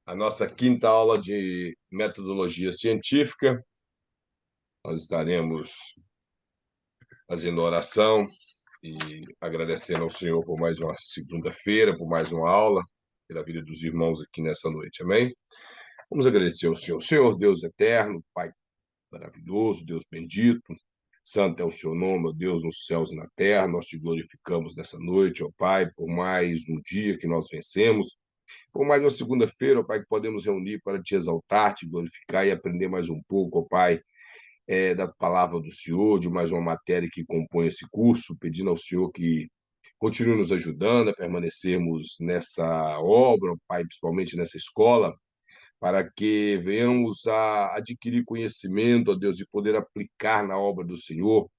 a nossa quinta aula de metodologia científica. Nós estaremos fazendo oração e agradecendo ao Senhor por mais uma segunda-feira, por mais uma aula, pela vida dos irmãos aqui nessa noite. Amém? Vamos agradecer ao Senhor. Senhor Deus eterno, Pai maravilhoso, Deus bendito, santo é o seu nome, ó Deus, nos céus e na terra. Nós te glorificamos nessa noite, ó Pai, por mais um dia que nós vencemos. Por mais uma segunda-feira, ó Pai, que podemos reunir para te exaltar, te glorificar e aprender mais um pouco, ó Pai, da palavra do Senhor, de mais uma matéria que compõe esse curso, pedindo ao Senhor que continue nos ajudando a permanecermos nessa obra, ó Pai, principalmente nessa escola, para que venhamos a adquirir conhecimento, ó Deus, e poder aplicar na obra do Senhor,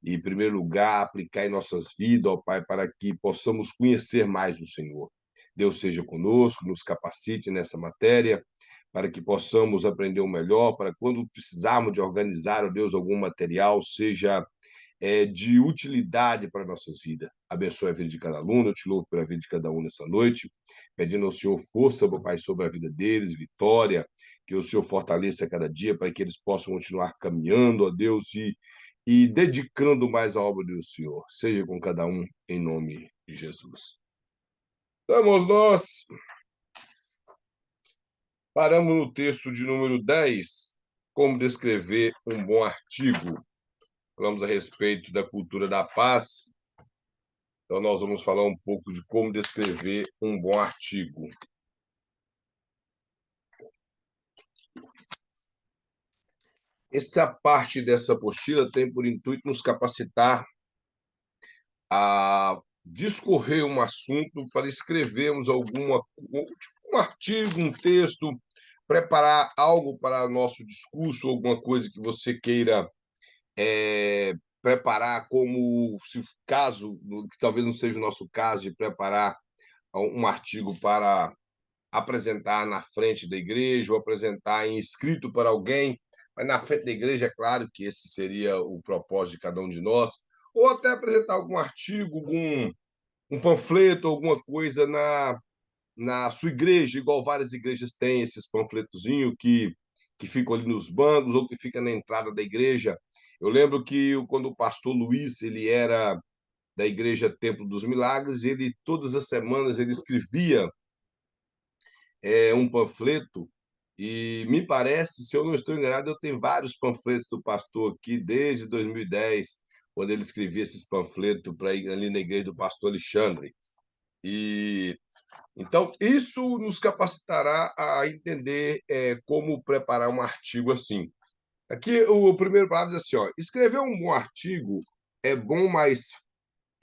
e, em primeiro lugar, aplicar em nossas vidas, ó Pai, para que possamos conhecer mais o Senhor. Deus seja conosco, nos capacite nessa matéria, para que possamos aprender o melhor, para quando precisarmos de organizar, ó Deus, algum material, seja de utilidade para nossas vidas. Abençoe a vida de cada aluno, eu te louvo pela vida de cada um nessa noite, pedindo ao Senhor força, meu Pai, sobre a vida deles, vitória, que o Senhor fortaleça cada dia para que eles possam continuar caminhando, ó Deus, e dedicando mais a obra do Senhor. Seja com cada um, em nome de Jesus. Vamos nós, paramos no texto de número 10, como descrever um bom artigo. Falamos a respeito da cultura da paz. Então, nós vamos falar um pouco de como descrever um bom artigo. Essa parte dessa apostila tem por intuito nos capacitar a discorrer um assunto para escrevermos um artigo, um texto, preparar algo para nosso discurso, alguma coisa que você queira preparar, como se caso, que talvez não seja o nosso caso, de preparar um artigo para apresentar na frente da igreja ou apresentar em escrito para alguém, mas na frente da igreja, é claro que esse seria o propósito de cada um de nós, ou até apresentar algum artigo, um panfleto, alguma coisa na sua igreja, igual várias igrejas têm esses panfletozinhos que ficam ali nos bancos ou que fica na entrada da igreja. Eu lembro que quando o pastor Luiz, ele era da igreja Templo dos Milagres, ele todas as semanas ele escrevia um panfleto, e me parece, se eu não estou enganado, eu tenho vários panfletos do pastor aqui desde 2010, quando ele escrevia esses panfletos ali na igreja do pastor Alexandre. E então isso nos capacitará a entender como preparar um artigo assim. Aqui o primeiro parágrafo diz assim, ó, escrever um bom artigo é bom, mas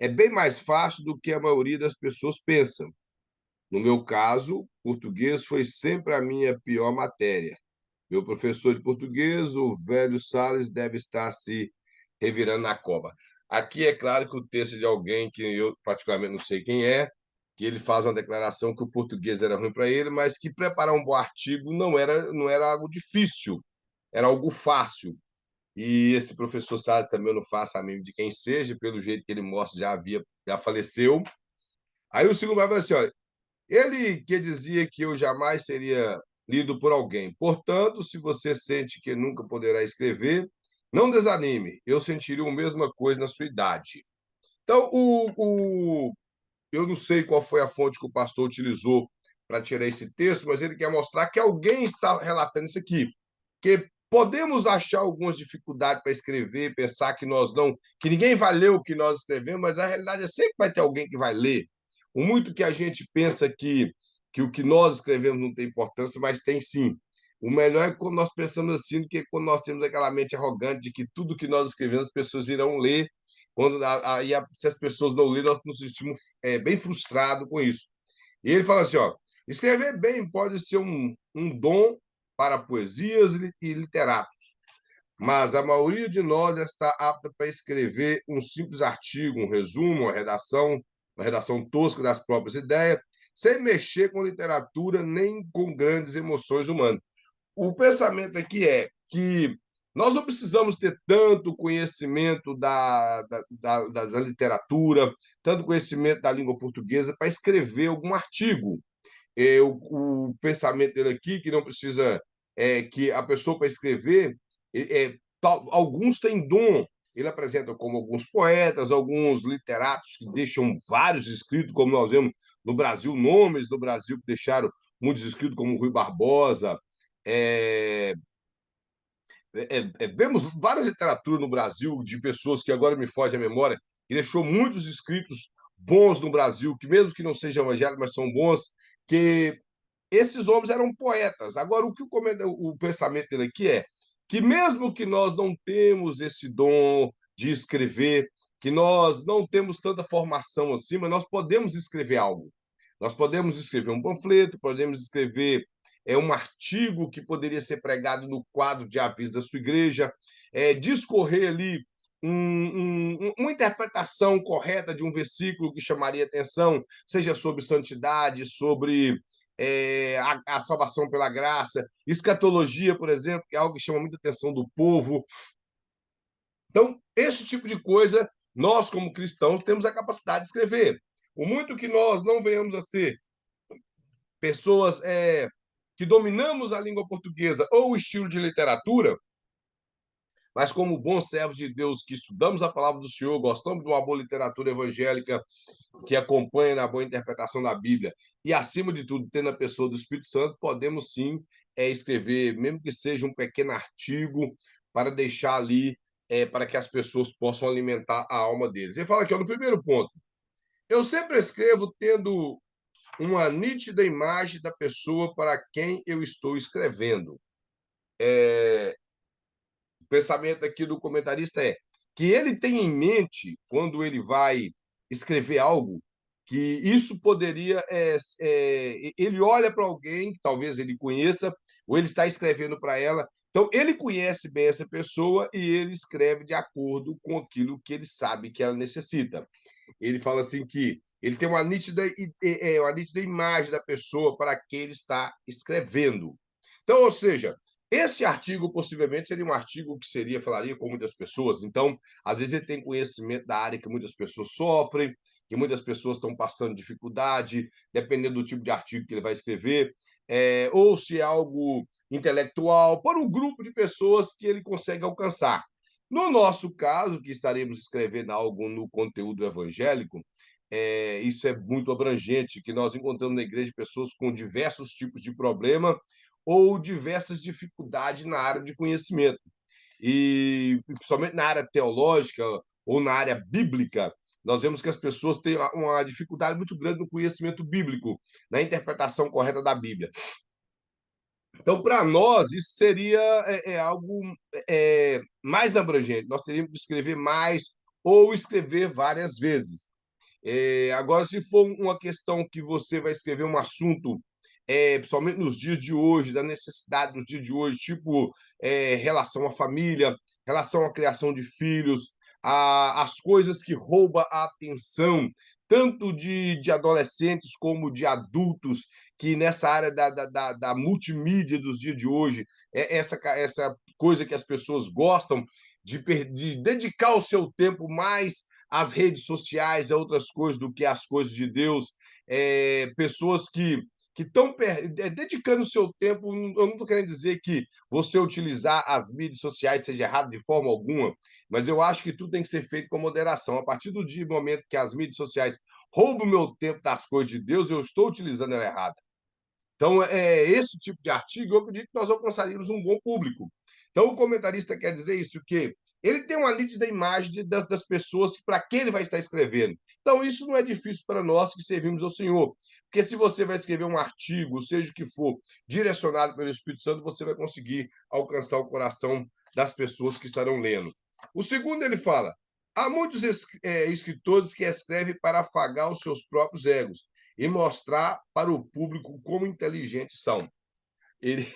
é bem mais fácil do que a maioria das pessoas pensam. No meu caso, português foi sempre a minha pior matéria. Meu professor de português, o velho Salles, deve estar se revirando na cova. Aqui é claro que o texto é de alguém que eu particularmente não sei quem é, que ele faz uma declaração que o português era ruim para ele, mas que preparar um bom artigo não era algo difícil, era algo fácil. E esse professor Salles também eu não faço a mínima de quem seja, pelo jeito que ele mostra, já faleceu. Aí o segundo vai falar assim, ó, ele que dizia que eu jamais seria lido por alguém. Portanto, se você sente que nunca poderá escrever, não desanime. Eu sentiria a mesma coisa na sua idade. Então, eu não sei qual foi a fonte que o pastor utilizou para tirar esse texto, mas ele quer mostrar que alguém está relatando isso aqui. Que podemos achar algumas dificuldades para escrever, pensar que nós não, que ninguém vai ler o que nós escrevemos, mas a realidade é sempre vai ter alguém que vai ler. O muito que a gente pensa que o que nós escrevemos não tem importância, mas tem sim. O melhor é quando nós pensamos assim do que quando nós temos aquela mente arrogante de que tudo que nós escrevemos as pessoas irão ler. Se as pessoas não lerem, nós nos sentimos bem frustrados com isso. E ele fala assim, ó, escrever bem pode ser um dom para poesias e literatos, mas a maioria de nós está apta para escrever um simples artigo, um resumo, uma redação tosca das próprias ideias, sem mexer com literatura nem com grandes emoções humanas. O pensamento aqui é que nós não precisamos ter tanto conhecimento da literatura, tanto conhecimento da língua portuguesa para escrever algum artigo. o pensamento dele aqui, que não precisa, que a pessoa para escrever, alguns têm dom. Ele apresenta como alguns poetas, alguns literatos que deixam vários escritos, como nós vemos no Brasil, nomes do Brasil que deixaram muitos escritos, como Rui Barbosa. É, vemos várias literaturas no Brasil de pessoas que agora me foge a memória, que deixou muitos escritos bons no Brasil, que mesmo que não sejam evangélicos, mas são bons, que esses homens eram poetas. Agora, o pensamento dele aqui é que mesmo que nós não temos esse dom de escrever, que nós não temos tanta formação assim, mas nós podemos escrever algo. Nós podemos escrever um panfleto, podemos escrever um artigo que poderia ser pregado no quadro de aviso da sua igreja, discorrer ali uma interpretação correta de um versículo que chamaria atenção, seja sobre santidade, sobre a salvação pela graça, escatologia, por exemplo, que é algo que chama muita atenção do povo. Então, esse tipo de coisa, nós, como cristãos, temos a capacidade de escrever. O muito que nós não venhamos a ser pessoas que dominamos a língua portuguesa ou o estilo de literatura, mas como bons servos de Deus que estudamos a palavra do Senhor, gostamos de uma boa literatura evangélica que acompanha na boa interpretação da Bíblia e, acima de tudo, tendo a pessoa do Espírito Santo, podemos sim escrever, mesmo que seja um pequeno artigo, para deixar ali, para que as pessoas possam alimentar a alma deles. Ele fala aqui, ó, no primeiro ponto, eu sempre escrevo tendo uma nítida imagem da pessoa para quem eu estou escrevendo. O pensamento aqui do comentarista é que ele tem em mente, quando ele vai escrever algo, que isso poderia. Ele olha para alguém que talvez ele conheça, ou ele está escrevendo para ela. Então, ele conhece bem essa pessoa e ele escreve de acordo com aquilo que ele sabe que ela necessita. Ele fala assim que ele tem uma nítida imagem da pessoa para quem ele está escrevendo. Então, ou seja, esse artigo possivelmente seria um artigo que falaria com muitas pessoas. Então, às vezes ele tem conhecimento da área que muitas pessoas sofrem, que muitas pessoas estão passando dificuldade, dependendo do tipo de artigo que ele vai escrever, ou se é algo intelectual, para um grupo de pessoas que ele consegue alcançar. No nosso caso, que estaremos escrevendo algo no conteúdo evangélico, isso é muito abrangente, que nós encontramos na igreja pessoas com diversos tipos de problema ou diversas dificuldades na área de conhecimento. E, principalmente na área teológica ou na área bíblica, nós vemos que as pessoas têm uma dificuldade muito grande no conhecimento bíblico, na interpretação correta da Bíblia. Então, para nós, isso seria algo mais abrangente. Nós teríamos que escrever mais ou escrever várias vezes. Agora, se for uma questão que você vai escrever um assunto, principalmente nos dias de hoje, da necessidade dos dias de hoje, tipo relação à família, relação à criação de filhos, as coisas que roubam a atenção, tanto de adolescentes como de adultos, que nessa área da multimídia dos dias de hoje, essa coisa que as pessoas gostam de dedicar o seu tempo mais às redes sociais, a outras coisas do que às coisas de Deus, pessoas que estão dedicando o seu tempo. Eu não estou querendo dizer que você utilizar as mídias sociais seja errado de forma alguma, mas eu acho que tudo tem que ser feito com moderação. A partir do momento que as mídias sociais roubam o meu tempo das coisas de Deus, eu estou utilizando ela errada. Então, esse tipo de artigo, eu acredito que nós alcançaríamos um bom público. Então, o comentarista quer dizer isso, que ele tem uma nítida imagem das pessoas para quem ele vai estar escrevendo. Então, isso não é difícil para nós que servimos ao Senhor. Porque se você vai escrever um artigo, seja o que for, direcionado pelo Espírito Santo, você vai conseguir alcançar o coração das pessoas que estarão lendo. O segundo, ele fala: há muitos escritores que escrevem para afagar os seus próprios egos e mostrar para o público como inteligentes são. Ele,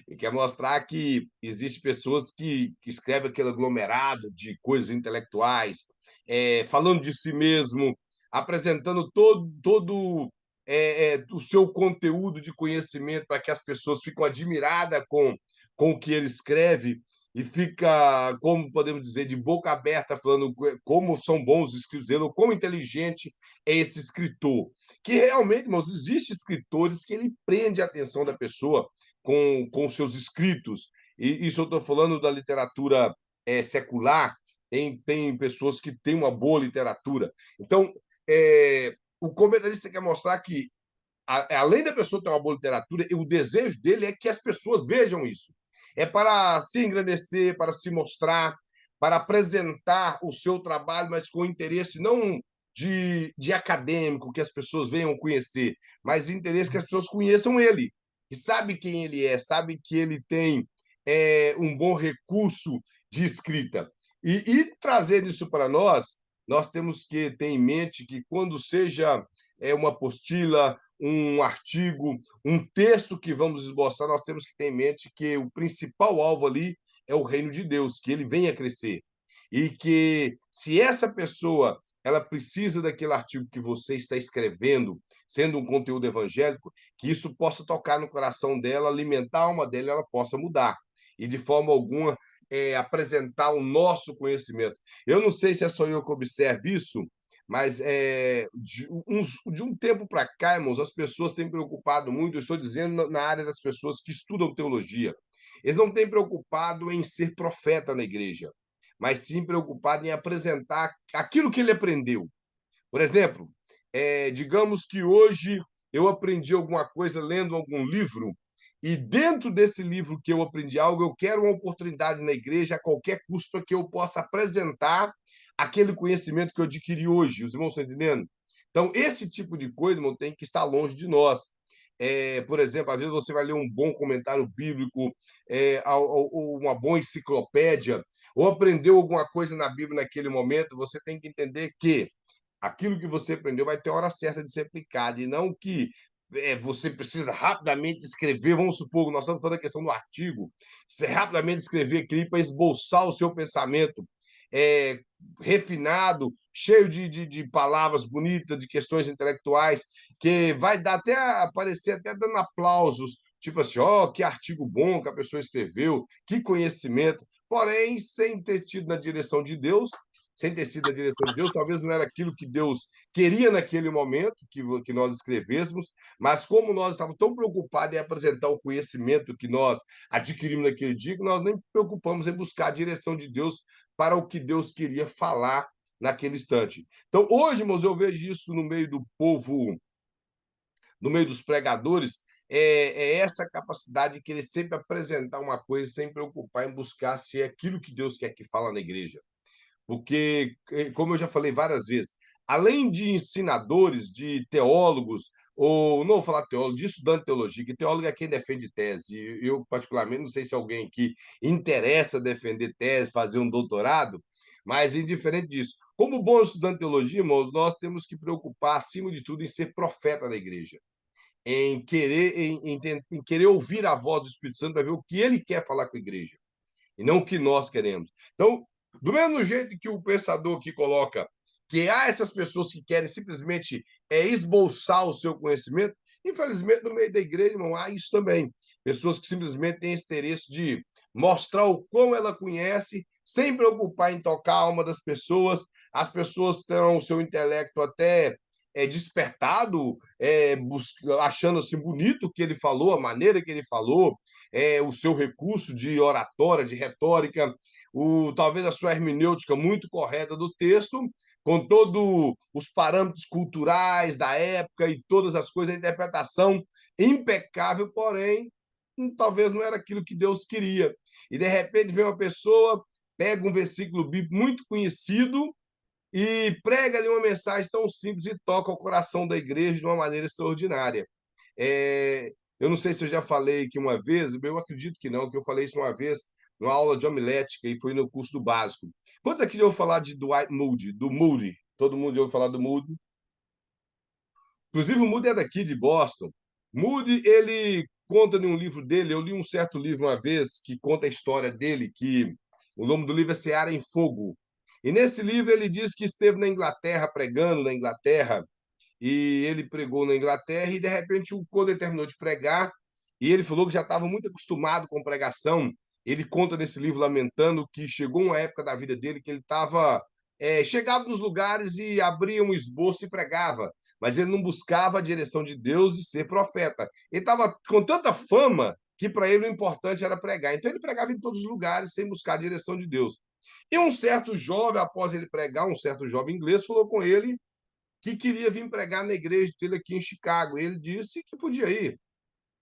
ele quer mostrar que existem pessoas que escrevem aquele aglomerado de coisas intelectuais, falando de si mesmo, apresentando todo o seu conteúdo de conhecimento para que as pessoas fiquem admiradas com o que ele escreve. e fica, como podemos dizer, de boca aberta, falando como são bons os escritos dele, ou quão inteligente é esse escritor. Que realmente, irmãos, existem escritores que ele prende a atenção da pessoa com seus escritos. E isso eu estou falando da literatura secular, tem pessoas que têm uma boa literatura. Então, o comentarista quer mostrar que, além da pessoa ter uma boa literatura, o desejo dele é que as pessoas vejam isso. É para se engrandecer, para se mostrar, para apresentar o seu trabalho, mas com interesse não de acadêmico, que as pessoas venham conhecer, mas interesse que as pessoas conheçam ele, que sabe quem ele é, sabe que ele tem um bom recurso de escrita. E trazer isso para nós temos que ter em mente que quando seja uma apostila, um artigo, um texto que vamos esboçar, nós temos que ter em mente que o principal alvo ali é o reino de Deus, que ele venha crescer. E que se essa pessoa ela precisa daquele artigo que você está escrevendo, sendo um conteúdo evangélico, que isso possa tocar no coração dela, alimentar a alma dela, ela possa mudar. E de forma alguma apresentar o nosso conhecimento. Eu não sei se é só eu que observo isso, mas de um tempo para cá, irmãos, as pessoas têm preocupado muito, eu estou dizendo na área das pessoas que estudam teologia. Eles não têm preocupado em ser profeta na igreja, mas sim preocupado em apresentar aquilo que ele aprendeu. Por exemplo, digamos que hoje eu aprendi alguma coisa lendo algum livro, e dentro desse livro que eu aprendi algo, eu quero uma oportunidade na igreja a qualquer custo para que eu possa apresentar aquele conhecimento que eu adquiri hoje. Os irmãos estão entendendo? Então, esse tipo de coisa, irmão, tem que estar longe de nós. Por exemplo, às vezes você vai ler um bom comentário bíblico, ou uma boa enciclopédia, ou aprendeu alguma coisa na Bíblia naquele momento, você tem que entender que aquilo que você aprendeu vai ter hora certa de ser aplicado, e não que você precisa rapidamente escrever. Vamos supor, nós estamos falando da questão do artigo, você rapidamente escrever aquilo para esboçar o seu pensamento é, refinado, cheio de palavras bonitas, de questões intelectuais, que vai dar até aparecer até dando aplausos, tipo assim, ó, oh, que artigo bom que a pessoa escreveu, que conhecimento, porém, sem ter tido na direção de Deus, sem ter sido a direção de Deus, talvez não era aquilo que Deus queria naquele momento que nós escrevêssemos, mas como nós estávamos tão preocupados em apresentar o conhecimento que nós adquirimos naquele dia, que nós nem preocupamos em buscar a direção de Deus para o que Deus queria falar naquele instante. Então, hoje, irmãos, eu vejo isso no meio do povo, no meio dos pregadores, essa capacidade de querer sempre apresentar uma coisa sem preocupar em buscar se é aquilo que Deus quer que fala na igreja. Porque, como eu já falei várias vezes, além de ensinadores, de teólogos, ou não vou falar teólogo, de estudante de teologia, que teólogo é quem defende tese. Eu, particularmente, não sei se alguém aqui interessa defender tese, fazer um doutorado, mas indiferente disso. Como bom estudante de teologia, irmãos, nós temos que preocupar, acima de tudo, em ser profeta da igreja, em querer ouvir a voz do Espírito Santo para ver o que ele quer falar com a igreja e não o que nós queremos. Então, do mesmo jeito que o pensador aqui coloca que há essas pessoas que querem simplesmente esboçar o seu conhecimento, infelizmente, no meio da igreja, não há isso também. Pessoas que simplesmente têm esse interesse de mostrar o quão ela conhece, sem preocupar em tocar a alma das pessoas. As pessoas terão o seu intelecto até despertado, achando assim bonito o que ele falou, a maneira que ele falou, o seu recurso de oratória, de retórica, talvez a sua hermenêutica muito correta do texto, com todos os parâmetros culturais da época e todas as coisas, a interpretação impecável, porém, talvez não era aquilo que Deus queria. E, de repente, vem uma pessoa, pega um versículo bíblico muito conhecido e prega ali uma mensagem tão simples e toca o coração da igreja de uma maneira extraordinária. Eu não sei se eu já falei aqui uma vez, eu acredito que não, que eu falei isso uma vez numa aula de homilética e foi no curso do básico. Quantos aqui já ouviram falar de Dwight Moody, do Moody? Todo mundo já ouviu falar do Moody? Inclusive, o Moody é daqui de Boston. Moody, ele conta em um livro dele, eu li um certo livro uma vez que conta a história dele, que o nome do livro é Seara em Fogo. E nesse livro ele diz que esteve na Inglaterra, pregando na Inglaterra, e ele pregou na Inglaterra, e de repente, quando ele terminou de pregar, e ele falou que já estava muito acostumado com pregação, ele conta nesse livro, lamentando, que chegou uma época da vida dele que ele estava chegava nos lugares e abria um esboço e pregava, mas ele não buscava a direção de Deus e ser profeta. Ele estava com tanta fama que para ele o importante era pregar. Então ele pregava em todos os lugares sem buscar a direção de Deus. E um certo jovem, após ele pregar, um certo jovem inglês falou com ele que queria vir pregar na igreja dele aqui em Chicago. Ele disse que podia ir.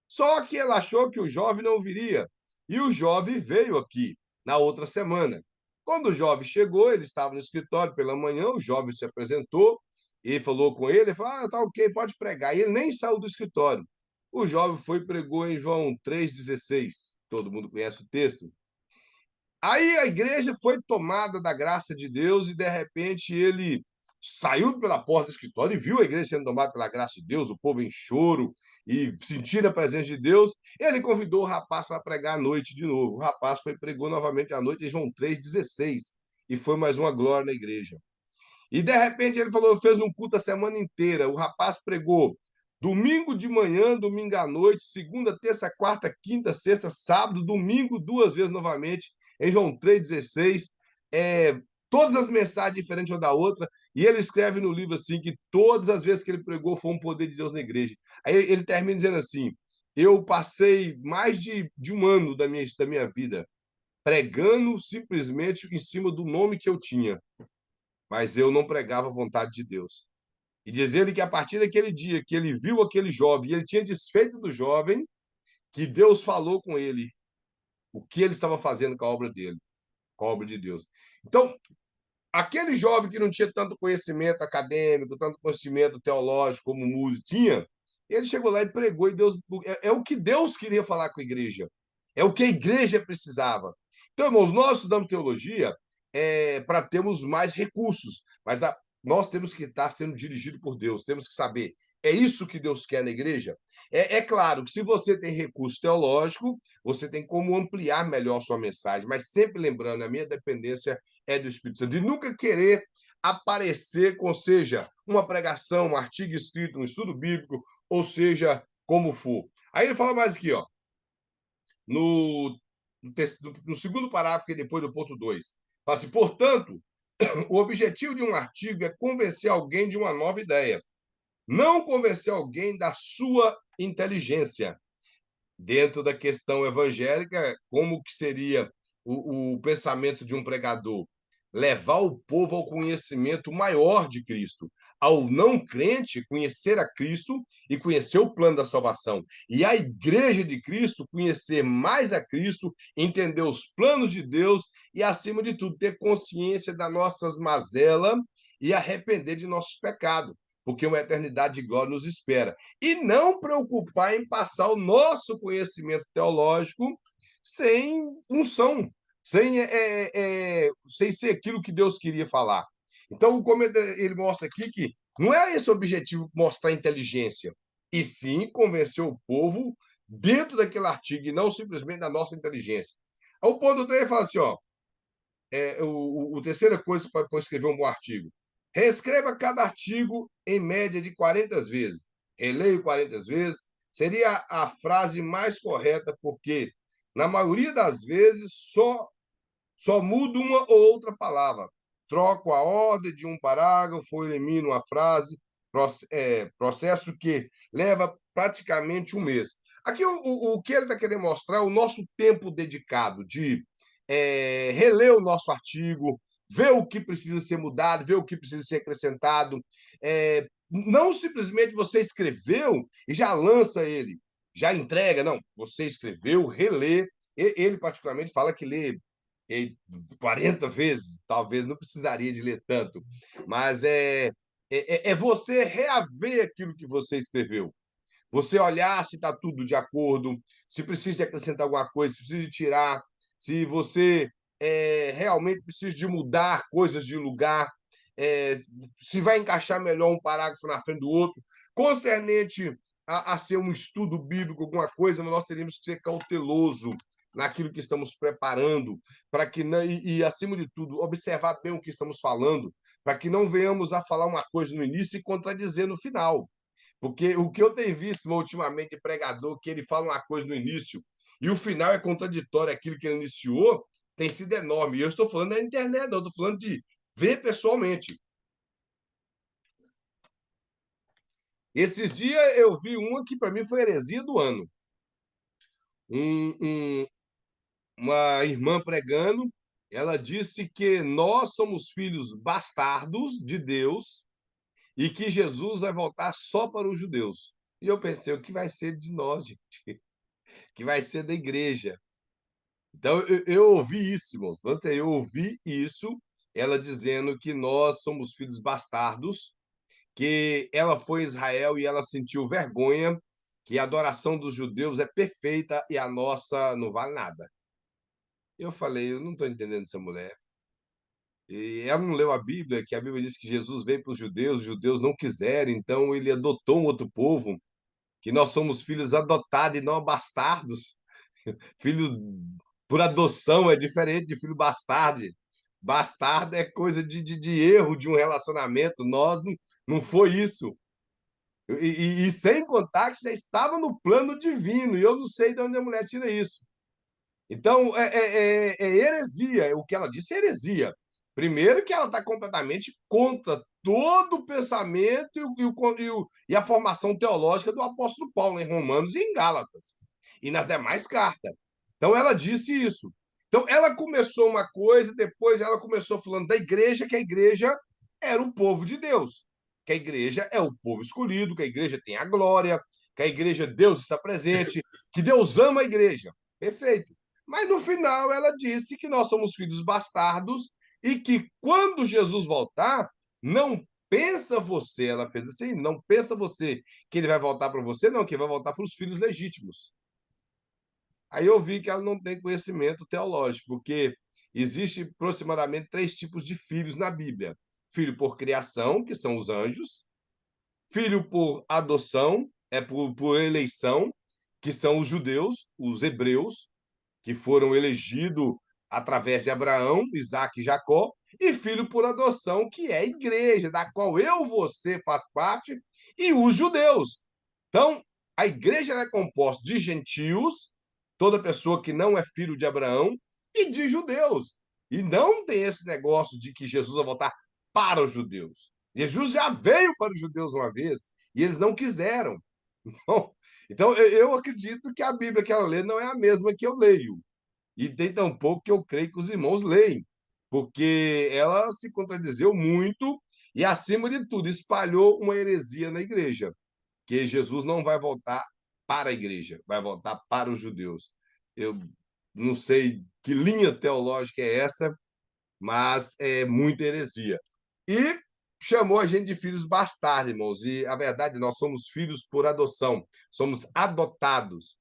Só que ele achou que o jovem não viria. E o jovem veio aqui na outra semana. Quando o jovem chegou, ele estava no escritório pela manhã, o jovem se apresentou e falou com ele, falou, tá ok, pode pregar. E ele nem saiu do escritório. O jovem foi e pregou em João 3,16. Todo mundo conhece o texto. Aí a igreja foi tomada da graça de Deus e, de repente, ele saiu pela porta do escritório e viu a igreja sendo tomada pela graça de Deus, o povo em choro e sentindo a presença de Deus. Ele convidou o rapaz para pregar à noite de novo. O rapaz foi e pregou novamente à noite em João 3,16 e foi mais uma glória na igreja. E, de repente, ele falou, fez um culto a semana inteira. O rapaz pregou domingo de manhã, domingo à noite, segunda, terça, quarta, quinta, sexta, sábado, domingo, duas vezes novamente, em João 3,16. Todas as mensagens diferentes uma da outra. E ele escreve no livro assim que todas as vezes que ele pregou foi um poder de Deus na igreja. Aí ele termina dizendo assim: eu passei mais de um ano da minha vida pregando simplesmente em cima do nome que eu tinha, mas eu não pregava a vontade de Deus. E diz ele que a partir daquele dia que ele viu aquele jovem, e ele tinha desfeito do jovem, que Deus falou com ele o que ele estava fazendo com a obra dele, com a obra de Deus. Então, aquele jovem que não tinha tanto conhecimento acadêmico, tanto conhecimento teológico como o músico tinha, ele chegou lá e pregou, e Deus é o que Deus queria falar com a igreja, é o que a igreja precisava. Então, irmãos, nós estudamos teologia para termos mais recursos, mas nós temos que estar sendo dirigidos por Deus, temos que saber. É isso que Deus quer na igreja? É claro que se você tem recurso teológico, você tem como ampliar melhor sua mensagem, mas sempre lembrando, a minha dependência é do Espírito Santo. E nunca querer aparecer com, seja, uma pregação, um artigo escrito, um estudo bíblico, ou seja, como for. Aí ele fala mais aqui, ó, no, no segundo parágrafo, que é depois do ponto 2. Fala assim, portanto, o objetivo de um artigo é convencer alguém de uma nova ideia, não convencer alguém da sua inteligência. Dentro da questão evangélica, como que seria o pensamento de um pregador? Levar o povo ao conhecimento maior de Cristo, ao não crente conhecer a Cristo e conhecer o plano da salvação. E a igreja de Cristo conhecer mais a Cristo, entender os planos de Deus e, acima de tudo, ter consciência das nossas mazelas e arrepender de nossos pecados, porque uma eternidade de glória nos espera. E não preocupar em passar o nosso conhecimento teológico sem unção, sem ser aquilo que Deus queria falar. Então, como ele mostra aqui que não é esse o objetivo, mostrar inteligência, e sim convencer o povo dentro daquele artigo, e não simplesmente da nossa inteligência. O ponto 3 fala assim, ó, terceira coisa para escrever um bom artigo. Reescreva cada artigo em média de 40 vezes. Releio 40 vezes. Seria a frase mais correta, porque, na maioria das vezes, só mudo uma ou outra palavra. Troco a ordem de um parágrafo ou elimino uma frase. Processo que leva praticamente um mês. Aqui, o que ele está querendo mostrar é o nosso tempo dedicado de reler o nosso artigo, ver o que precisa ser mudado, ver o que precisa ser acrescentado. Não simplesmente você escreveu e já lança ele, já entrega. Não, você escreveu, relê. Ele, particularmente, fala que lê 40 vezes, talvez não precisaria de ler tanto, mas é você reaver aquilo que você escreveu. Você olhar se está tudo de acordo, se precisa de acrescentar alguma coisa, se precisa de tirar, se você realmente precisa de mudar coisas de lugar, se vai encaixar melhor um parágrafo na frente do outro. Concernente a ser um estudo bíblico, alguma coisa, nós teríamos que ser cauteloso naquilo que estamos preparando, para que não, acima de tudo, observar bem o que estamos falando, para que não venhamos a falar uma coisa no início e contradizer no final. Porque o que eu tenho visto ultimamente de pregador, que ele fala uma coisa no início e o final é contraditório, aquilo que ele iniciou tem sido enorme. E eu estou falando da internet, eu estou falando de ver pessoalmente. Esses dias eu vi uma que para mim foi heresia do ano. Um, um, uma irmã pregando, ela disse que nós somos filhos bastardos de Deus e que Jesus vai voltar só para os judeus. E eu pensei, o que vai ser de nós, gente? O que vai ser da igreja? Então, eu ouvi isso, irmãos. Eu ouvi isso, ela dizendo que nós somos filhos bastardos, que ela foi a Israel e ela sentiu vergonha, que a adoração dos judeus é perfeita e a nossa não vale nada. Eu falei, eu não estou entendendo essa mulher. E ela não leu a Bíblia, que a Bíblia diz que Jesus veio para os judeus não quiseram, então ele adotou um outro povo, que nós somos filhos adotados e não bastardos. Filho por adoção é diferente de filho bastardo. Bastardo é coisa de erro de um relacionamento. Nós não foi isso. E sem contar que já estava no plano divino, e eu não sei de onde a mulher tira isso. Então, é heresia. O que ela disse é heresia. Primeiro, que ela está completamente contra todo o pensamento e a formação teológica do apóstolo Paulo em Romanos e em Gálatas, e nas demais cartas. Então, ela disse isso. Então, ela começou uma coisa, depois ela começou falando da igreja, que a igreja era o povo de Deus, que a igreja é o povo escolhido, que a igreja tem a glória, que a igreja, Deus está presente, que Deus ama a igreja. Perfeito. Mas no final ela disse que nós somos filhos bastardos e que quando Jesus voltar, não pensa você, ela fez assim, não pensa você que ele vai voltar para você, não, que ele vai voltar para os filhos legítimos. Aí eu vi que ela não tem conhecimento teológico, porque existe aproximadamente três tipos de filhos na Bíblia: filho por criação, que são os anjos; filho por adoção, por eleição, que são os judeus, os hebreus, que foram elegidos através de Abraão, Isaac e Jacó; e filho por adoção, que é a igreja, da qual eu, você faz parte, e os judeus. Então, a igreja é composta de gentios, toda pessoa que não é filho de Abraão, e de judeus. E não tem esse negócio de que Jesus vai voltar para os judeus. Jesus já veio para os judeus uma vez e eles não quiseram. Então, eu acredito que a Bíblia que ela lê não é a mesma que eu leio. E tem tampouco que eu creio que os irmãos leem, porque ela se contradizeu muito e, acima de tudo, espalhou uma heresia na igreja, que Jesus não vai voltar para a igreja, vai voltar para os judeus. Eu não sei que linha teológica é essa, mas é muita heresia. E chamou a gente de filhos bastardos, irmãos. E a verdade, nós somos filhos por adoção, somos adotados.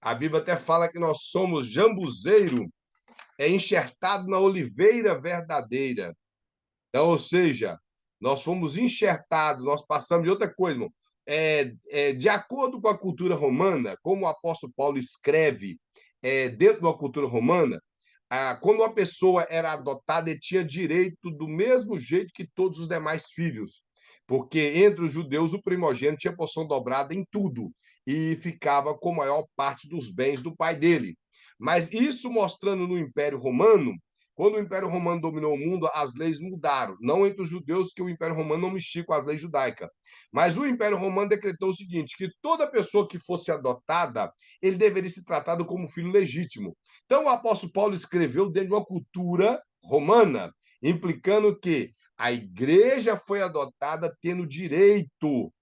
A Bíblia até fala que nós somos jambuzeiro, enxertado na oliveira verdadeira. Então, ou seja, nós fomos enxertados, nós passamos de outra coisa, irmão. De acordo com a cultura romana, como o apóstolo Paulo escreve dentro da cultura romana, quando uma pessoa era adotada, ele tinha direito do mesmo jeito que todos os demais filhos, porque entre os judeus o primogênito tinha porção dobrada em tudo e ficava com a maior parte dos bens do pai dele. Mas isso mostrando no Império Romano, quando o Império Romano dominou o mundo, as leis mudaram. Não entre os judeus, que o Império Romano não mexia com as leis judaicas. Mas o Império Romano decretou o seguinte, que toda pessoa que fosse adotada, ele deveria ser tratado como filho legítimo. Então, o apóstolo Paulo escreveu dentro de uma cultura romana, implicando que a igreja foi adotada tendo direito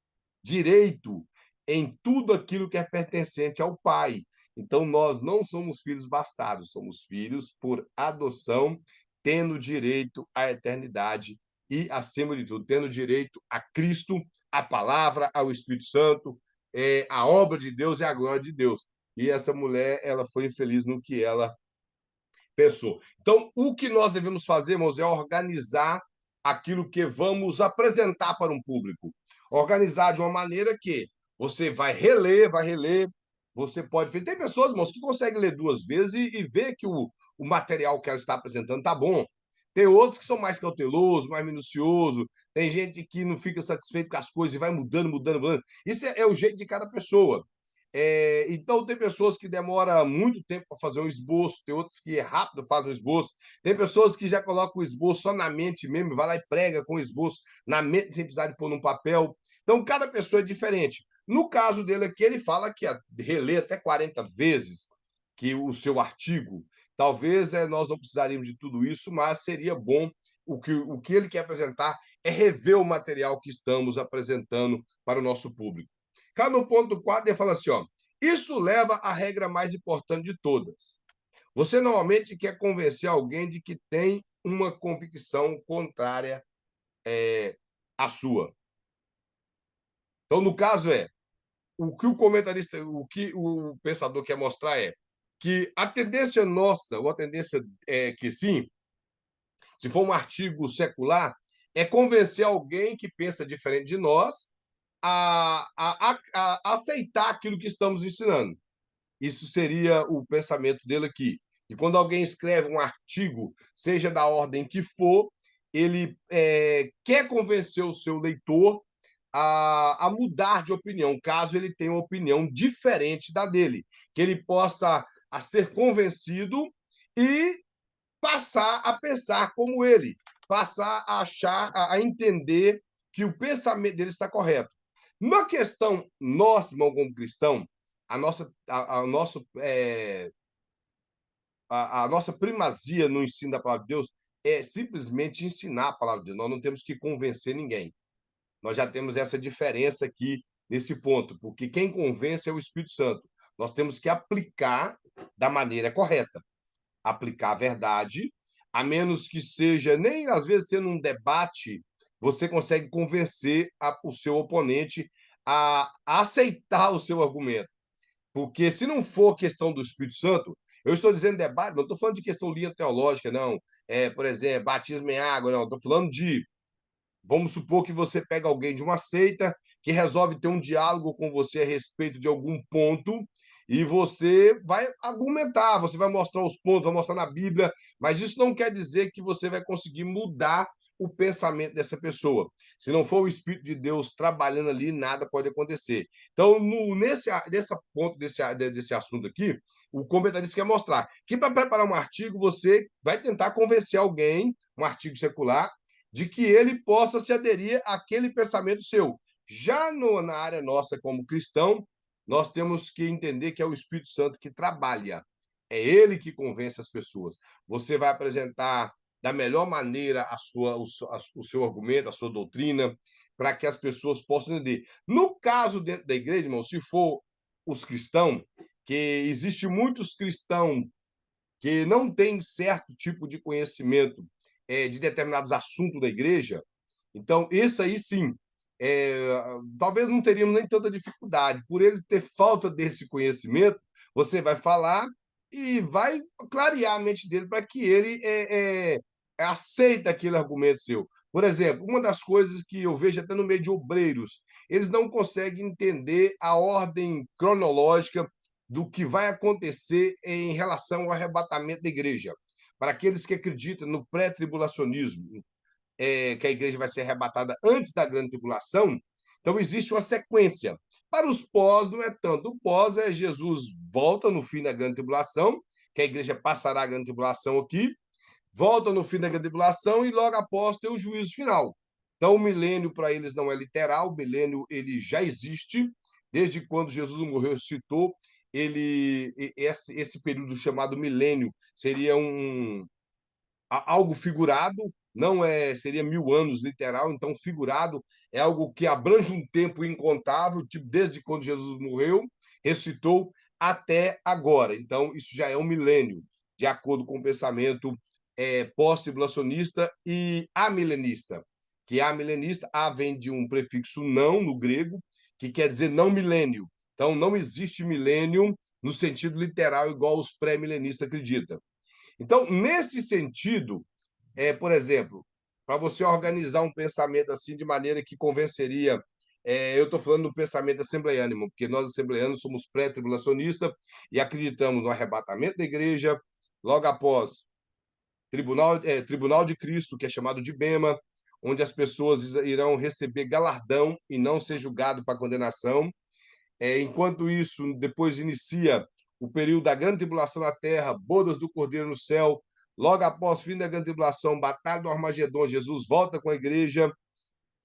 em tudo aquilo que é pertencente ao pai. Então, nós não somos filhos bastardos, somos filhos por adoção, tendo direito à eternidade e, acima de tudo, tendo direito a Cristo, a palavra, ao Espírito Santo, a obra de Deus e a glória de Deus. E essa mulher, ela foi infeliz no que ela pensou. Então, o que nós devemos fazer, irmãos, é organizar aquilo que vamos apresentar para um público. Organizar de uma maneira que você vai reler, você pode ver. Tem pessoas, irmãos, que conseguem ler duas vezes e ver que o material que ela está apresentando está bom. Tem outros que são mais cautelosos, mais minuciosos. Tem gente que não fica satisfeito com as coisas e vai mudando, mudando, mudando. Isso é o jeito de cada pessoa. Então, tem pessoas que demoram muito tempo para fazer um esboço, tem outros que é rápido fazem o esboço, tem pessoas que já colocam o esboço só na mente mesmo, vai lá e prega com o esboço na mente, sem precisar de pôr num papel. Então, cada pessoa é diferente. No caso dele aqui, ele fala que relê até 40 vezes que o seu artigo. Talvez nós não precisaríamos de tudo isso, mas seria bom. O que ele quer apresentar é rever o material que estamos apresentando para o nosso público. Cá no ponto 4, ele fala assim, ó, isso leva à regra mais importante de todas. Você normalmente quer convencer alguém de que tem uma convicção contrária à sua. Então, no caso, o que o comentarista, o que o pensador quer mostrar é que a tendência nossa, ou a tendência é que sim, se for um artigo secular, é convencer alguém que pensa diferente de nós a aceitar aquilo que estamos ensinando. Isso seria o pensamento dele aqui. E quando alguém escreve um artigo, seja da ordem que for, ele quer convencer o seu leitor a mudar de opinião, caso ele tenha uma opinião diferente da dele, que ele possa a ser convencido e passar a pensar como ele, passar a achar, a entender que o pensamento dele está correto. Na questão nossa, irmão, como cristão, a nossa primazia no ensino da palavra de Deus é simplesmente ensinar a palavra de Deus. Nós não temos que convencer ninguém. Nós já temos essa diferença aqui nesse ponto, porque quem convence é o Espírito Santo. Nós temos que aplicar da maneira correta, aplicar a verdade, a menos que seja, nem às vezes sendo um debate, você consegue convencer o seu oponente a aceitar o seu argumento. Porque se não for questão do Espírito Santo, eu estou dizendo debate, não estou falando de questão linha teológica, não. Por exemplo, batismo em água, não. Estou falando de, vamos supor que você pega alguém de uma seita que resolve ter um diálogo com você a respeito de algum ponto e você vai argumentar, você vai mostrar os pontos, vai mostrar na Bíblia, mas isso não quer dizer que você vai conseguir mudar o pensamento dessa pessoa. Se não for o Espírito de Deus trabalhando ali, nada pode acontecer. Então, nesse ponto desse assunto aqui, o comentarista quer mostrar que para preparar um artigo, você vai tentar convencer alguém, um artigo secular, de que ele possa se aderir àquele pensamento seu. Já na área nossa como cristão, nós temos que entender que é o Espírito Santo que trabalha. É ele que convence as pessoas. Você vai apresentar da melhor maneira o seu argumento, a sua doutrina, para que as pessoas possam entender. No caso dentro da igreja, irmão, se for os cristãos, que existe muitos cristãos que não têm certo tipo de conhecimento de determinados assuntos da igreja, então, esse aí sim, talvez não teríamos nem tanta dificuldade. Por ele ter falta desse conhecimento, você vai falar e vai clarear a mente dele para que ele aceite aquele argumento seu. Por exemplo, uma das coisas que eu vejo até no meio de obreiros, eles não conseguem entender a ordem cronológica do que vai acontecer em relação ao arrebatamento da igreja. Para aqueles que acreditam no pré-tribulacionismo, que a igreja vai ser arrebatada antes da grande tribulação, então existe uma sequência. Para os pós, não é tanto. O pós é Jesus volta no fim da grande tribulação, que a igreja passará a grande tribulação aqui, volta no fim da grande tribulação e logo após tem o juízo final. Então, o milênio para eles não é literal, o milênio ele já existe, desde quando Jesus morreu e ressuscitou, esse período chamado milênio seria algo figurado, não seria 1000 anos literal, então figurado é algo que abrange um tempo incontável, tipo, desde quando Jesus morreu, ressuscitou até agora. Então, isso já é um milênio, de acordo com o pensamento pós-tribulacionista e amilenista. Que amilenista, a vem de um prefixo não no grego, que quer dizer não milênio. Então, não existe milênio no sentido literal, igual os pré-milenistas acreditam. Então, nesse sentido, por exemplo, para você organizar um pensamento assim de maneira que convenceria. Eu estou falando do pensamento assembleiano, irmão, porque nós assembleianos somos pré-tribulacionistas e acreditamos no arrebatamento da igreja, logo após Tribunal de Cristo, que é chamado de Bema, onde as pessoas irão receber galardão e não ser julgado para condenação. Enquanto isso, depois inicia o período da grande tribulação na terra, bodas do Cordeiro no céu. Logo após o fim da grande tribulação, batalha do Armagedon, Jesus volta com a igreja,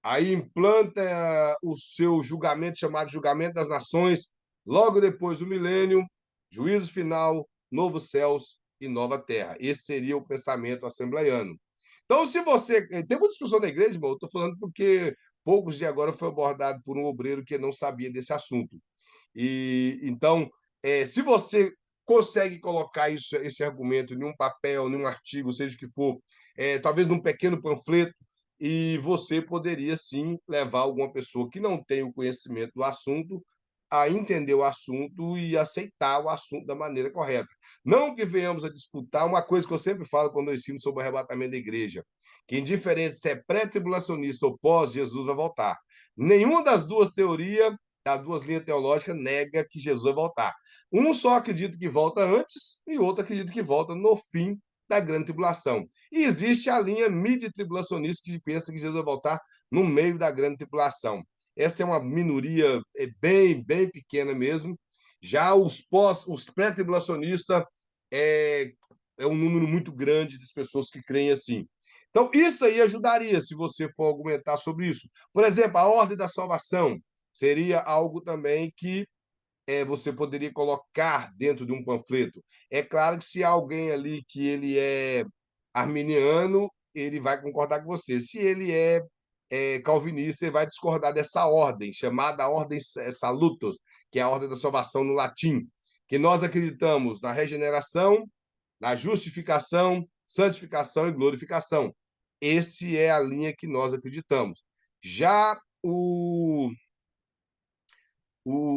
aí implanta o seu julgamento, chamado julgamento das nações. Logo depois, o milênio, juízo final, novos céus e nova terra. Esse seria o pensamento assembleiano. Então, se você. Tem muita discussão na igreja, irmão, eu estou falando porque poucos de agora foi abordado por um obreiro que não sabia desse assunto. E então, se você consegue colocar isso, esse argumento em um papel, em um artigo, seja o que for, talvez num pequeno panfleto, e você poderia sim levar alguma pessoa que não tem o conhecimento do assunto a entender o assunto e aceitar o assunto da maneira correta. Não que venhamos a disputar uma coisa que eu sempre falo quando eu ensino sobre o arrebatamento da igreja, que indiferente se é pré-tribulacionista ou pós-Jesus vai voltar. Nenhuma das duas teorias, das duas linhas teológicas, nega que Jesus vai voltar. Um só acredita que volta antes e outro acredita que volta no fim da grande tribulação. E existe a linha midi-tribulacionista que pensa que Jesus vai voltar no meio da grande tribulação. Essa é uma minoria bem pequena mesmo. Já os pré-tribulacionistas é um número muito grande de pessoas que creem assim. Então, isso aí ajudaria se você for argumentar sobre isso. Por exemplo, a ordem da salvação seria algo também que você poderia colocar dentro de um panfleto. É claro que se há alguém ali que ele é arminiano, ele vai concordar com você. Se ele é calvinista, ele vai discordar dessa ordem, chamada ordem salutos, que é a ordem da salvação no latim, que nós acreditamos na regeneração, na justificação, santificação e glorificação. Esse é a linha que nós acreditamos. Já o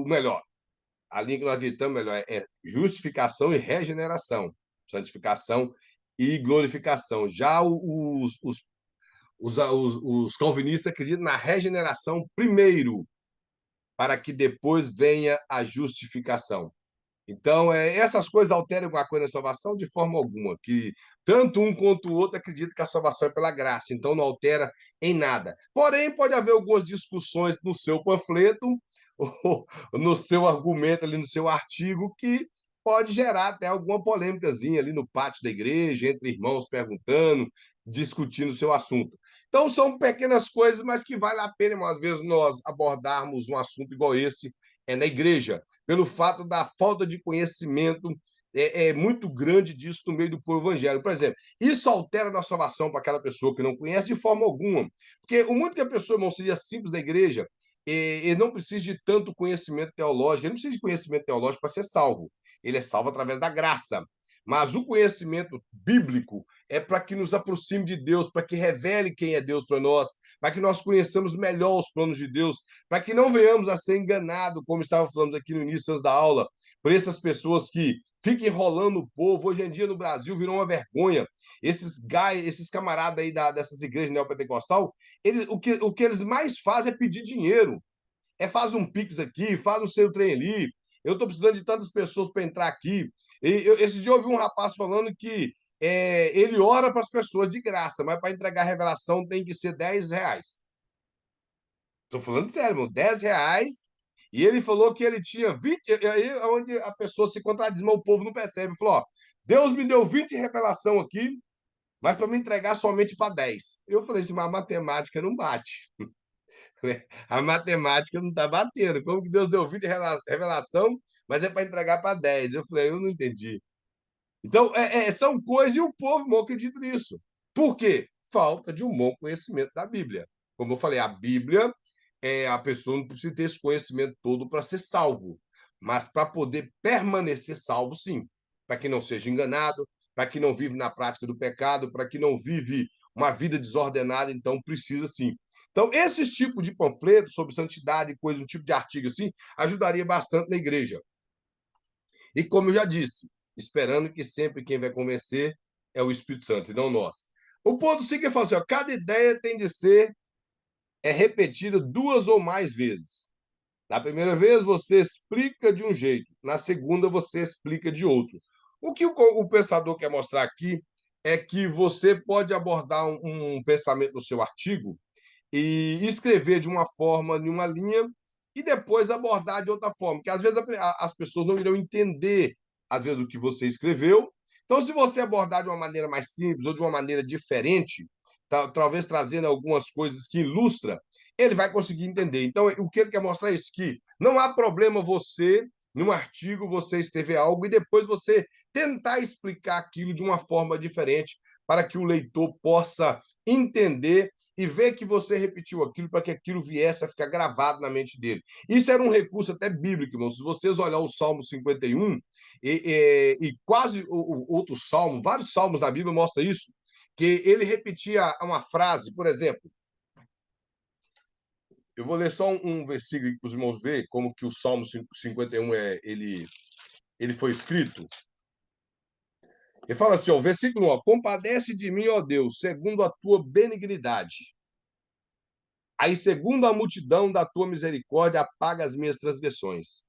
melhor, a linha que nós acreditamos melhor é justificação e regeneração, santificação e glorificação. Já os calvinistas acreditam na regeneração primeiro, para que depois venha a justificação. Então, essas coisas alteram alguma coisa na salvação? De forma alguma, que tanto um quanto o outro acreditam que a salvação é pela graça, então não altera em nada. Porém, pode haver algumas discussões no seu panfleto, ou no seu argumento, ali no seu artigo, que pode gerar até alguma polêmicazinha ali no pátio da igreja, entre irmãos perguntando, discutindo o seu assunto. Então, são pequenas coisas, mas que vale a pena, às vezes, nós abordarmos um assunto igual esse na igreja, pelo fato da falta de conhecimento muito grande disso no meio do povo evangélico. Por exemplo, isso altera a salvação para aquela pessoa que não conhece de forma alguma. Porque o muito que a pessoa, irmão, seja simples da igreja, ele não precisa de tanto conhecimento teológico, ele não precisa de conhecimento teológico para ser salvo. Ele é salvo através da graça. Mas o conhecimento bíblico é para que nos aproxime de Deus, para que revele quem é Deus para nós, para que nós conheçamos melhor os planos de Deus, para que não venhamos a ser enganados, como estava falando aqui no início antes da aula, por essas pessoas que ficam enrolando o povo. Hoje em dia no Brasil virou uma vergonha. Esses camaradas aí dessas igrejas neopentecostal, o que eles mais fazem é pedir dinheiro. Faz um Pix aqui, faz o seu trem ali. Eu estou precisando de tantas pessoas para entrar aqui. Esse dia eu ouvi um rapaz falando que ele ora para as pessoas de graça, mas para entregar a revelação tem que ser R$ 10. Estou falando sério, meu, R$ 10. E ele falou que ele tinha 20. Aí é onde a pessoa se contradiz, mas o povo não percebe. Ele falou: ó, Deus me deu 20 revelação aqui, mas para me entregar somente para 10. Eu falei assim, mas a matemática não bate. A matemática não está batendo. Como que Deus deu 20 revelação, mas é para entregar para 10? Eu falei, eu não entendi. Então, são coisas e o povo não acredita nisso. Por quê? Falta de um bom conhecimento da Bíblia. Como eu falei, a Bíblia, a pessoa não precisa ter esse conhecimento todo para ser salvo, mas para poder permanecer salvo, sim. Para que não seja enganado, para que não vive na prática do pecado, para que não vive uma vida desordenada, então precisa sim. Então, esses tipos de panfletos sobre santidade, coisa, um tipo de artigo assim, ajudaria bastante na igreja. E como eu já disse, esperando que sempre quem vai convencer é o Espírito Santo e não nós. O ponto seguinte fala assim: ó, cada ideia tem de ser repetida 2 ou mais vezes. Na primeira vez você explica de um jeito, na segunda você explica de outro. O que o pensador quer mostrar aqui é que você pode abordar um pensamento no seu artigo e escrever de uma forma, em uma linha, e depois abordar de outra forma, porque às vezes as pessoas não irão entender, às vezes, o que você escreveu. Então, se você abordar de uma maneira mais simples ou de uma maneira diferente, talvez trazendo algumas coisas que ilustra, ele vai conseguir entender. Então, o que ele quer mostrar é isso, que não há problema você, num artigo, você escrever algo e depois você tentar explicar aquilo de uma forma diferente para que o leitor possa entender e ver que você repetiu aquilo para que aquilo viesse a ficar gravado na mente dele. Isso era um recurso até bíblico, irmãos. Se vocês olharem o Salmo 51 e quase outros salmos, vários salmos da Bíblia mostram isso, que ele repetia uma frase, por exemplo, eu vou ler só um versículo para os irmãos verem como que o Salmo 51 ele foi escrito. Ele fala assim, ó, versículo 1, ó, compadece de mim, ó Deus, segundo a tua benignidade. Aí, segundo a multidão da tua misericórdia, apaga as minhas transgressões.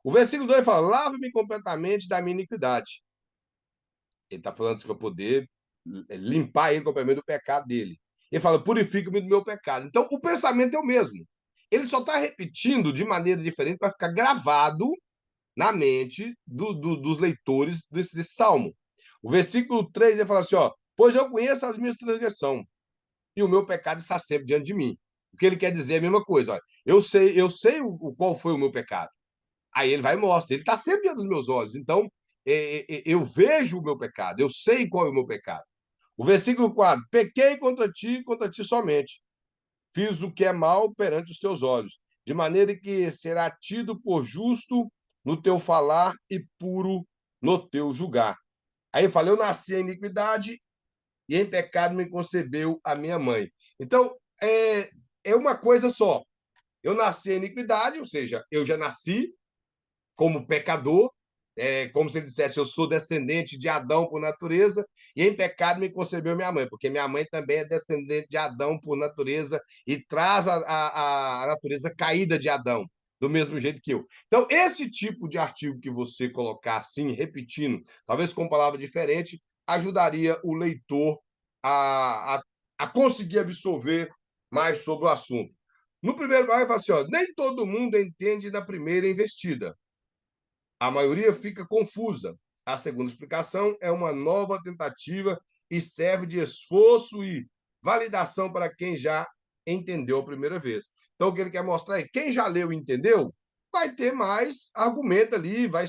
O versículo 2 fala, lava-me completamente da minha iniquidade. Ele está falando para poder limpar ele completamente do pecado dele. Ele fala, purifica-me do meu pecado. Então, o pensamento é o mesmo. Ele só está repetindo de maneira diferente para ficar gravado na mente dos leitores desse salmo. O versículo 3 ele fala assim, ó, pois eu conheço as minhas transgressões e o meu pecado está sempre diante de mim. O que ele quer dizer é a mesma coisa. Ó, eu sei qual foi o meu pecado. Aí ele vai e mostra. Ele está sempre diante dos meus olhos. Então, eu vejo o meu pecado. Eu sei qual é o meu pecado. O versículo 4. Pequei contra ti somente. Fiz o que é mal perante os teus olhos. De maneira que será tido por justo no teu falar e puro no teu julgar. Aí ele fala, eu nasci em iniquidade e em pecado me concebeu a minha mãe. Então, é uma coisa só. Eu nasci em iniquidade, ou seja, eu já nasci como pecador, como se ele dissesse, eu sou descendente de Adão por natureza, e em pecado me concebeu minha mãe, porque minha mãe também é descendente de Adão por natureza e traz a natureza caída de Adão, do mesmo jeito que eu. Então, esse tipo de artigo que você colocar assim, repetindo, talvez com palavra diferente, ajudaria o leitor a, a, a conseguir absorver mais sobre o assunto. No primeiro parágrafo, fala assim, ó, nem todo mundo entende na primeira investida. A maioria fica confusa. A segunda explicação é uma nova tentativa e serve de esforço e validação para quem já entendeu a primeira vez. Então, o que ele quer mostrar é quem já leu e entendeu vai ter mais argumento ali, vai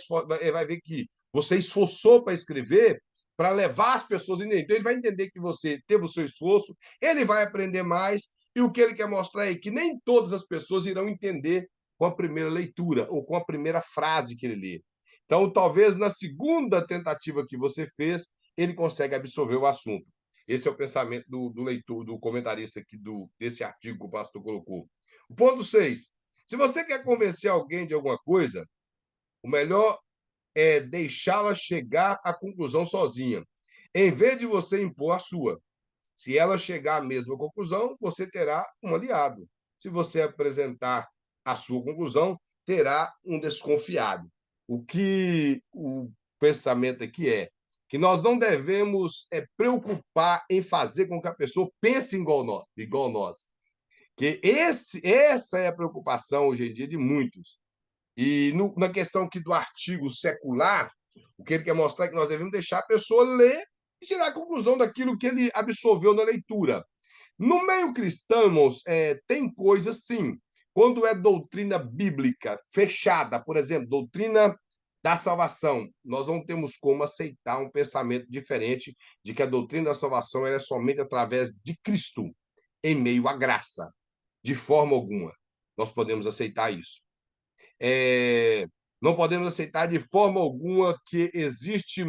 ver que você esforçou para escrever, para levar as pessoas a entender. Então, ele vai entender que você teve o seu esforço, ele vai aprender mais, e o que ele quer mostrar é que nem todas as pessoas irão entender com a primeira leitura ou com a primeira frase que ele lê. Então, talvez na segunda tentativa que você fez, ele consegue absorver o assunto. Esse é o pensamento do leitor, do comentarista aqui desse artigo que o pastor colocou. O ponto 6. Se você quer convencer alguém de alguma coisa, o melhor é deixá-la chegar à conclusão sozinha, em vez de você impor a sua. Se ela chegar à mesma conclusão, você terá um aliado. Se você apresentar a sua conclusão, terá um desconfiado. O que o pensamento aqui é que nós não devemos preocupar em fazer com que a pessoa pense igual nós. Que essa é a preocupação hoje em dia de muitos. E na questão aqui do artigo secular, o que ele quer mostrar é que nós devemos deixar a pessoa ler e tirar a conclusão daquilo que ele absorveu na leitura. No meio cristão, irmãos, tem coisas, sim. Quando é doutrina bíblica fechada, por exemplo, doutrina da salvação, nós não temos como aceitar um pensamento diferente de que a doutrina da salvação é somente através de Cristo, em meio à graça. De forma alguma, nós podemos aceitar isso. Não podemos aceitar de forma alguma que existe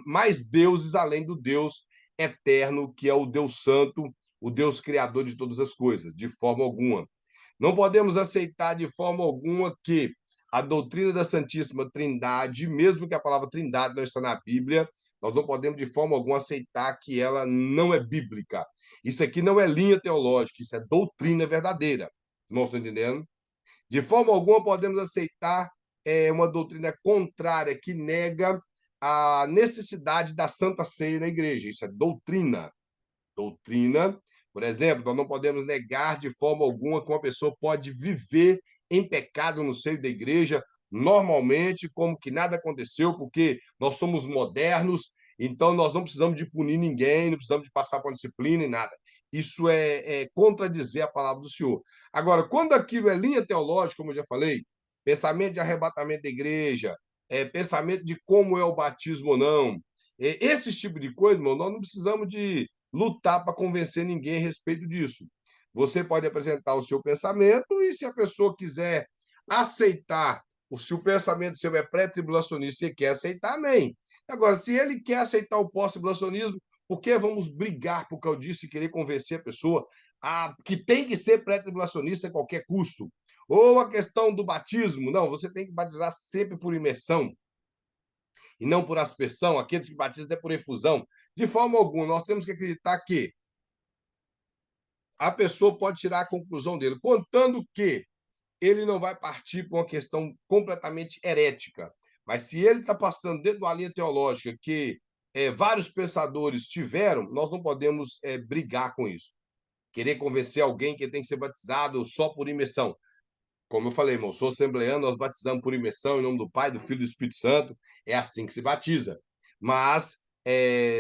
mais deuses além do Deus eterno, que é o Deus Santo, o Deus Criador de todas as coisas, de forma alguma. Não podemos aceitar de forma alguma que a doutrina da Santíssima Trindade, mesmo que a palavra Trindade não está na Bíblia, nós não podemos de forma alguma aceitar que ela não é bíblica. Isso aqui não é linha teológica, isso é doutrina verdadeira. Não estão entendendo? De forma alguma podemos aceitar uma doutrina contrária que nega a necessidade da Santa Ceia na igreja. Isso é doutrina. Doutrina Por exemplo, nós não podemos negar de forma alguma que uma pessoa pode viver em pecado no seio da igreja, normalmente, como que nada aconteceu, porque nós somos modernos, então nós não precisamos de punir ninguém, não precisamos de passar por disciplina e nada. Isso é contradizer a palavra do Senhor. Agora, quando aquilo é linha teológica, como eu já falei, pensamento de arrebatamento da igreja, pensamento de como é o batismo ou não, esse tipo de coisa, irmão, nós não precisamos de lutar para convencer ninguém a respeito disso. Você pode apresentar o seu pensamento e, se a pessoa quiser aceitar, se o pensamento seu é pré-tribulacionista e quer aceitar, amém. Agora, se ele quer aceitar o pós-tribulacionismo, por que vamos brigar por causa disso e querer convencer a pessoa que tem que ser pré-tribulacionista a qualquer custo? Ou a questão do batismo, não, você tem que batizar sempre por imersão e não por aspersão, aqueles que batizam é por efusão. De forma alguma, nós temos que acreditar que a pessoa pode tirar a conclusão dele, contando que ele não vai partir para uma questão completamente herética. Mas se ele está passando dentro de uma linha teológica que vários pensadores tiveram, nós não podemos brigar com isso. Querer convencer alguém que tem que ser batizado só por imersão. Como eu falei, irmão, sou assembleano, nós batizamos por imersão em nome do Pai, do Filho e do Espírito Santo. É assim que se batiza. Mas,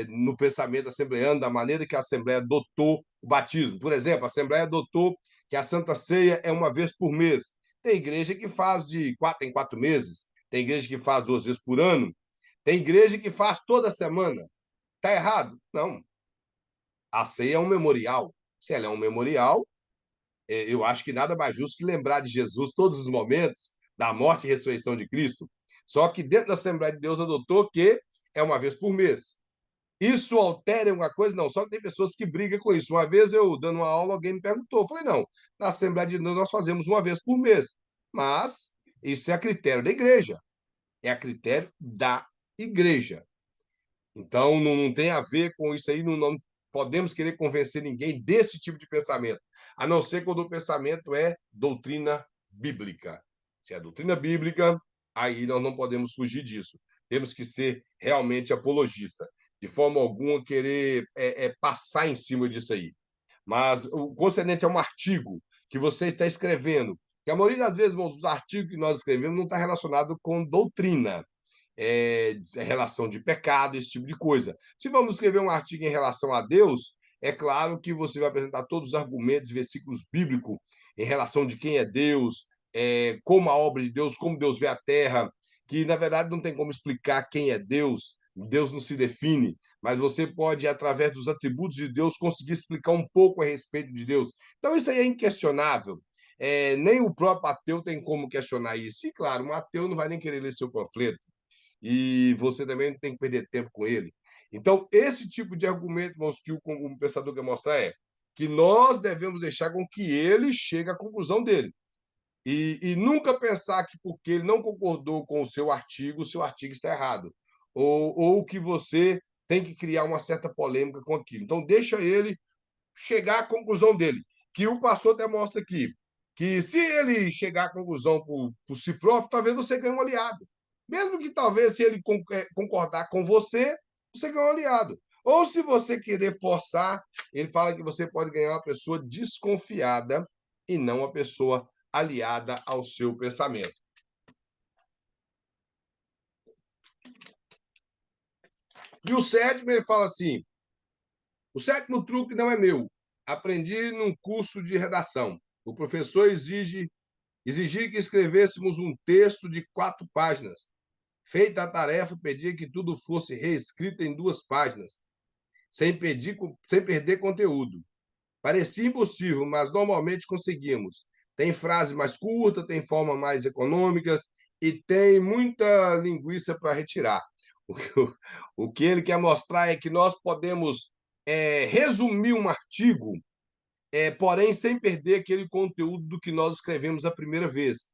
no pensamento assembleano, da maneira que a Assembleia adotou o batismo. Por exemplo, a Assembleia adotou que a Santa Ceia é uma vez por mês. Tem igreja que faz de 4 em 4 meses. Tem igreja que faz 2 vezes por ano. Tem igreja que faz toda semana. Está errado? Não. A ceia é um memorial. Se ela é um memorial, eu acho que nada mais justo que lembrar de Jesus todos os momentos, da morte e ressurreição de Cristo. Só que dentro da Assembleia de Deus adotou que é uma vez por mês. Isso altera alguma coisa? Não, só que tem pessoas que brigam com isso. Uma vez eu, dando uma aula, alguém me perguntou. Eu falei, não, na Assembleia de Deus nós fazemos uma vez por mês. Mas isso é a critério da igreja. É a critério da igreja. Então, não tem a ver com isso aí, não podemos querer convencer ninguém desse tipo de pensamento, a não ser quando o pensamento é doutrina bíblica. Se é doutrina bíblica, aí nós não podemos fugir disso. Temos que ser realmente apologista. De forma alguma querer passar em cima disso aí. Mas o concernente a um artigo que você está escrevendo, que a maioria das vezes os artigos que nós escrevemos não está relacionado com doutrina, relação de pecado, esse tipo de coisa. Se vamos escrever um artigo em relação a Deus, é claro que você vai apresentar todos os argumentos, versículos bíblicos em relação de quem é Deus, como a obra de Deus, como Deus vê a terra, que na verdade não tem como explicar quem é Deus, Deus não se define, mas você pode, através dos atributos de Deus, conseguir explicar um pouco a respeito de Deus. Então, isso aí é inquestionável. Nem o próprio ateu tem como questionar isso. E, claro, um ateu não vai nem querer ler seu panfleto e você também não tem que perder tempo com ele. Então, esse tipo de argumento, irmãos, que o pensador quer mostrar é que nós devemos deixar com que ele chegue à conclusão dele. E nunca pensar que porque ele não concordou com o seu artigo está errado. Ou que você tem que criar uma certa polêmica com aquilo. Então, deixa ele chegar à conclusão dele. Que o pastor até mostra aqui, que se ele chegar à conclusão por si próprio, talvez você ganhe um aliado. Mesmo que talvez se ele concordar com você, você ganhe um aliado. Ou se você querer forçar, ele fala que você pode ganhar uma pessoa desconfiada e não uma pessoa aliada ao seu pensamento. E o sétimo, ele fala assim: o sétimo truque não é meu. Aprendi num curso de redação. O professor exigia que escrevêssemos um texto de 4 páginas. Feita a tarefa, pedia que tudo fosse reescrito em 2 páginas, sem perder conteúdo. Parecia impossível, mas normalmente conseguimos. Tem frase mais curta, tem forma mais econômicas e tem muita linguiça para retirar. O que ele quer mostrar é que nós podemos resumir um artigo, porém sem perder aquele conteúdo do que nós escrevemos a primeira vez.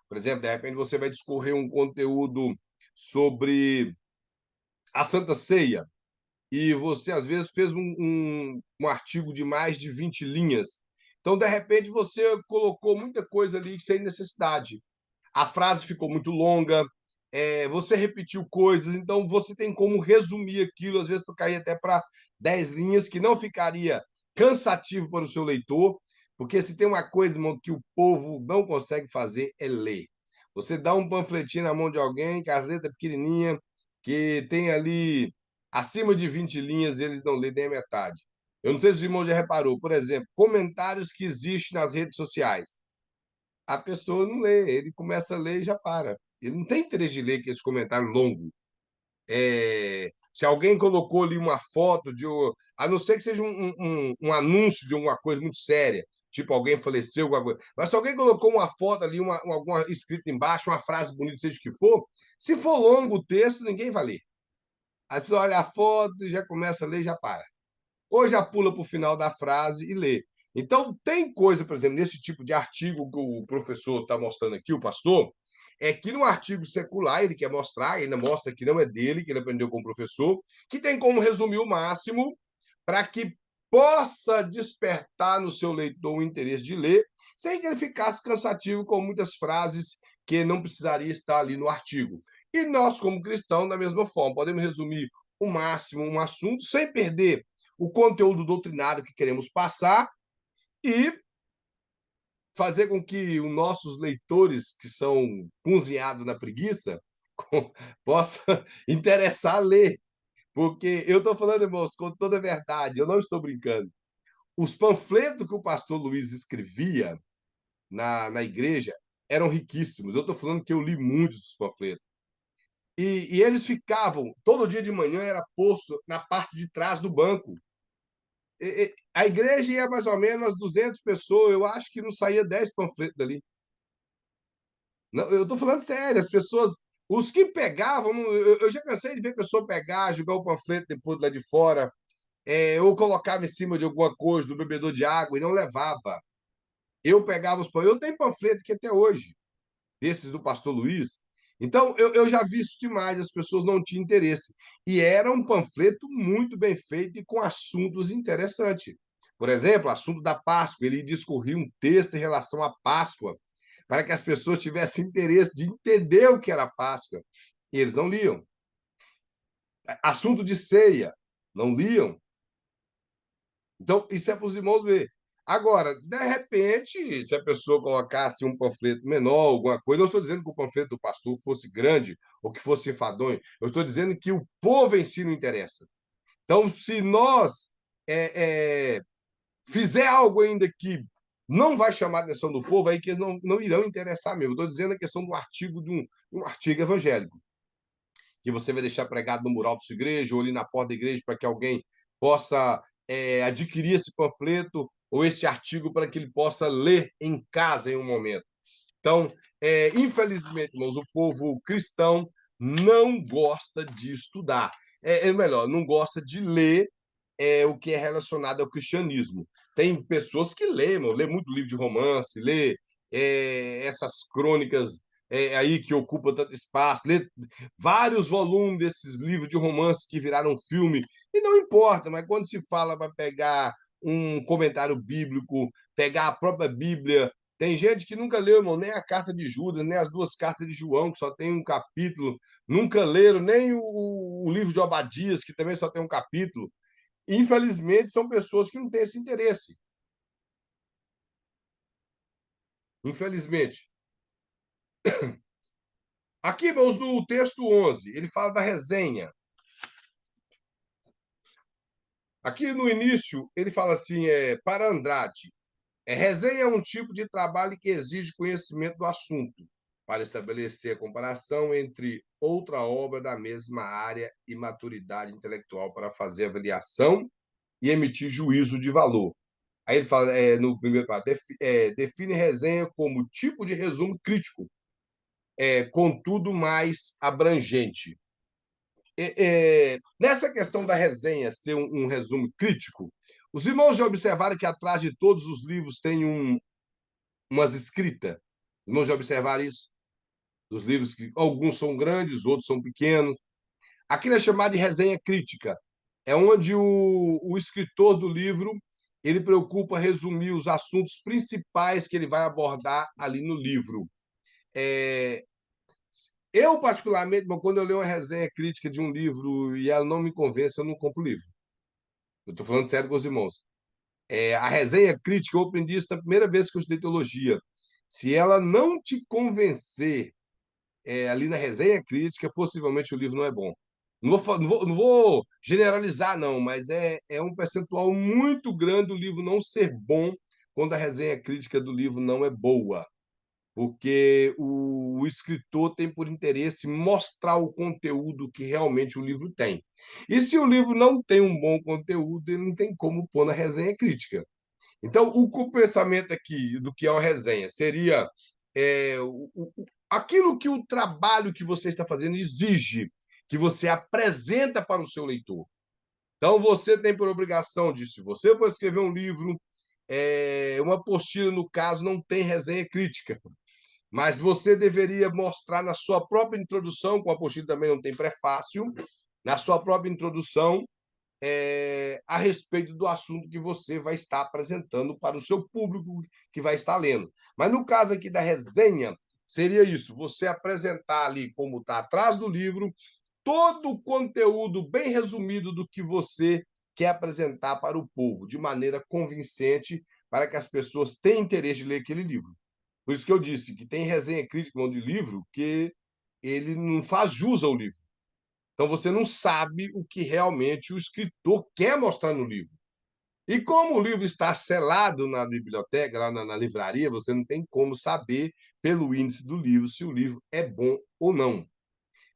Por exemplo, de repente você vai discorrer um conteúdo sobre a Santa Ceia e você, às vezes, fez um artigo de mais de 20 linhas. Então, de repente, você colocou muita coisa ali sem necessidade. A frase ficou muito longa, você repetiu coisas, então você tem como resumir aquilo, às vezes, para cair até para 10 linhas, que não ficaria cansativo para o seu leitor, porque se tem uma coisa, irmão, que o povo não consegue fazer é ler. Você dá um panfletinho na mão de alguém, com as letras pequenininha, que tem ali acima de 20 linhas, eles não lêem nem a metade. Eu não sei se o irmão já reparou, por exemplo, comentários que existem nas redes sociais. A pessoa não lê, ele começa a ler e já para. Ele não tem interesse de ler esse comentário longo. Se alguém colocou ali uma foto de. A não ser que seja um anúncio de alguma coisa muito séria, tipo alguém faleceu, alguma coisa. Mas se alguém colocou uma foto ali, alguma escrita embaixo, uma frase bonita, seja o que for, se for longo o texto, ninguém vai ler. Aí tu olha a foto e já começa a ler e já para. Ou já pula para o final da frase e lê. Então, tem coisa, por exemplo, nesse tipo de artigo que o professor está mostrando aqui, o pastor, é que no artigo secular ele quer mostrar, ainda mostra que não é dele, que ele aprendeu com o professor, que tem como resumir o máximo para que possa despertar no seu leitor o interesse de ler, sem que ele ficasse cansativo com muitas frases que não precisaria estar ali no artigo. E nós, como cristãos, da mesma forma, podemos resumir o máximo um assunto sem perder o conteúdo doutrinário que queremos passar e fazer com que os nossos leitores, que são cozinhados na preguiça, possam interessar a ler. Porque eu estou falando, irmãos, com toda a verdade, eu não estou brincando. Os panfletos que o pastor Luiz escrevia na igreja eram riquíssimos. Eu estou falando que eu li muitos dos panfletos. E eles ficavam, todo dia de manhã era posto na parte de trás do banco. A igreja ia mais ou menos umas 200 pessoas, eu acho que não saía 10 panfletos dali. Não, eu estou falando sério, as pessoas, os que pegavam, eu já cansei de ver pessoa pegar, jogar o panfleto depois lá de fora, ou colocava em cima de alguma coisa, do bebedor de água, e não levava. Eu pegava os panfletos, eu tenho panfleto que até hoje, desses do pastor Luiz. Então, eu já vi isso demais, as pessoas não tinham interesse. E era um panfleto muito bem feito e com assuntos interessantes. Por exemplo, o assunto da Páscoa, ele discorria um texto em relação à Páscoa, para que as pessoas tivessem interesse de entender o que era a Páscoa. E eles não liam. Assunto de ceia, não liam. Então, isso é para os irmãos ver. Agora, de repente, se a pessoa colocasse um panfleto menor, alguma coisa, não estou dizendo que o panfleto do pastor fosse grande ou que fosse enfadonho, eu estou dizendo que o povo em si não interessa. Então, se nós fizer algo ainda que não vai chamar a atenção do povo, aí que eles não irão interessar mesmo. Estou dizendo a questão do artigo de um artigo evangélico, que você vai deixar pregado no mural da sua igreja ou ali na porta da igreja para que alguém possa adquirir esse panfleto ou esse artigo para que ele possa ler em casa em um momento. Então, infelizmente, irmãos, o povo cristão não gosta de estudar. Melhor, não gosta de ler o que é relacionado ao cristianismo. Tem pessoas que lê muito livro de romance, lê essas crônicas aí que ocupam tanto espaço, lê vários volumes desses livros de romance que viraram filme, e não importa, mas quando se fala para pegar um comentário bíblico, pegar a própria Bíblia, tem gente que nunca leu, irmão, nem a carta de Judas, nem as duas cartas de João, que só tem um capítulo, nunca leram nem o livro de Obadias, que também só tem um capítulo. Infelizmente, são pessoas que não têm esse interesse. Infelizmente. Aqui, vamos no texto 11, ele fala da resenha. Aqui no início, ele fala assim, para Andrade, resenha é um tipo de trabalho que exige conhecimento do assunto, para estabelecer a comparação entre outra obra da mesma área e maturidade intelectual para fazer avaliação e emitir juízo de valor. Aí ele fala, no primeiro parágrafo, define resenha como tipo de resumo crítico, contudo mais abrangente. Nessa questão da resenha ser um resumo crítico, os irmãos já observaram que atrás de todos os livros tem umas escritas. Os irmãos já observaram isso? Dos livros que alguns são grandes, outros são pequenos. Aquilo é chamado de resenha crítica. É onde o escritor do livro ele preocupa resumir os assuntos principais que ele vai abordar ali no livro. Eu, particularmente, quando eu leio uma resenha crítica de um livro e ela não me convence, eu não compro o livro. Eu estou falando sério com os irmãos. A resenha crítica, eu aprendi isso na primeira vez que eu estudei teologia. Se ela não te convencer ali na resenha crítica, possivelmente o livro não é bom. Não vou generalizar, não, mas é um percentual muito grande do livro não ser bom quando a resenha crítica do livro não é boa, porque o escritor tem por interesse mostrar o conteúdo que realmente o livro tem. E se o livro não tem um bom conteúdo, ele não tem como pôr na resenha crítica. Então, o pensamento aqui do que é uma resenha seria aquilo que o trabalho que você está fazendo exige, que você apresenta para o seu leitor. Então, você tem por obrigação de, se você for escrever um livro, uma apostila, no caso, não tem resenha crítica, mas você deveria mostrar na sua própria introdução, com a apostila também não tem prefácio, na sua própria introdução, a respeito do assunto que você vai estar apresentando para o seu público que vai estar lendo. Mas no caso aqui da resenha, seria isso: você apresentar ali, como está atrás do livro, todo o conteúdo bem resumido do que você quer apresentar para o povo, de maneira convincente, para que as pessoas tenham interesse de ler aquele livro. Por isso que eu disse que tem resenha crítica de livro que ele não faz jus ao livro. Então você não sabe o que realmente o escritor quer mostrar no livro. E como o livro está selado na biblioteca, lá na livraria, você não tem como saber, pelo índice do livro, se o livro é bom ou não.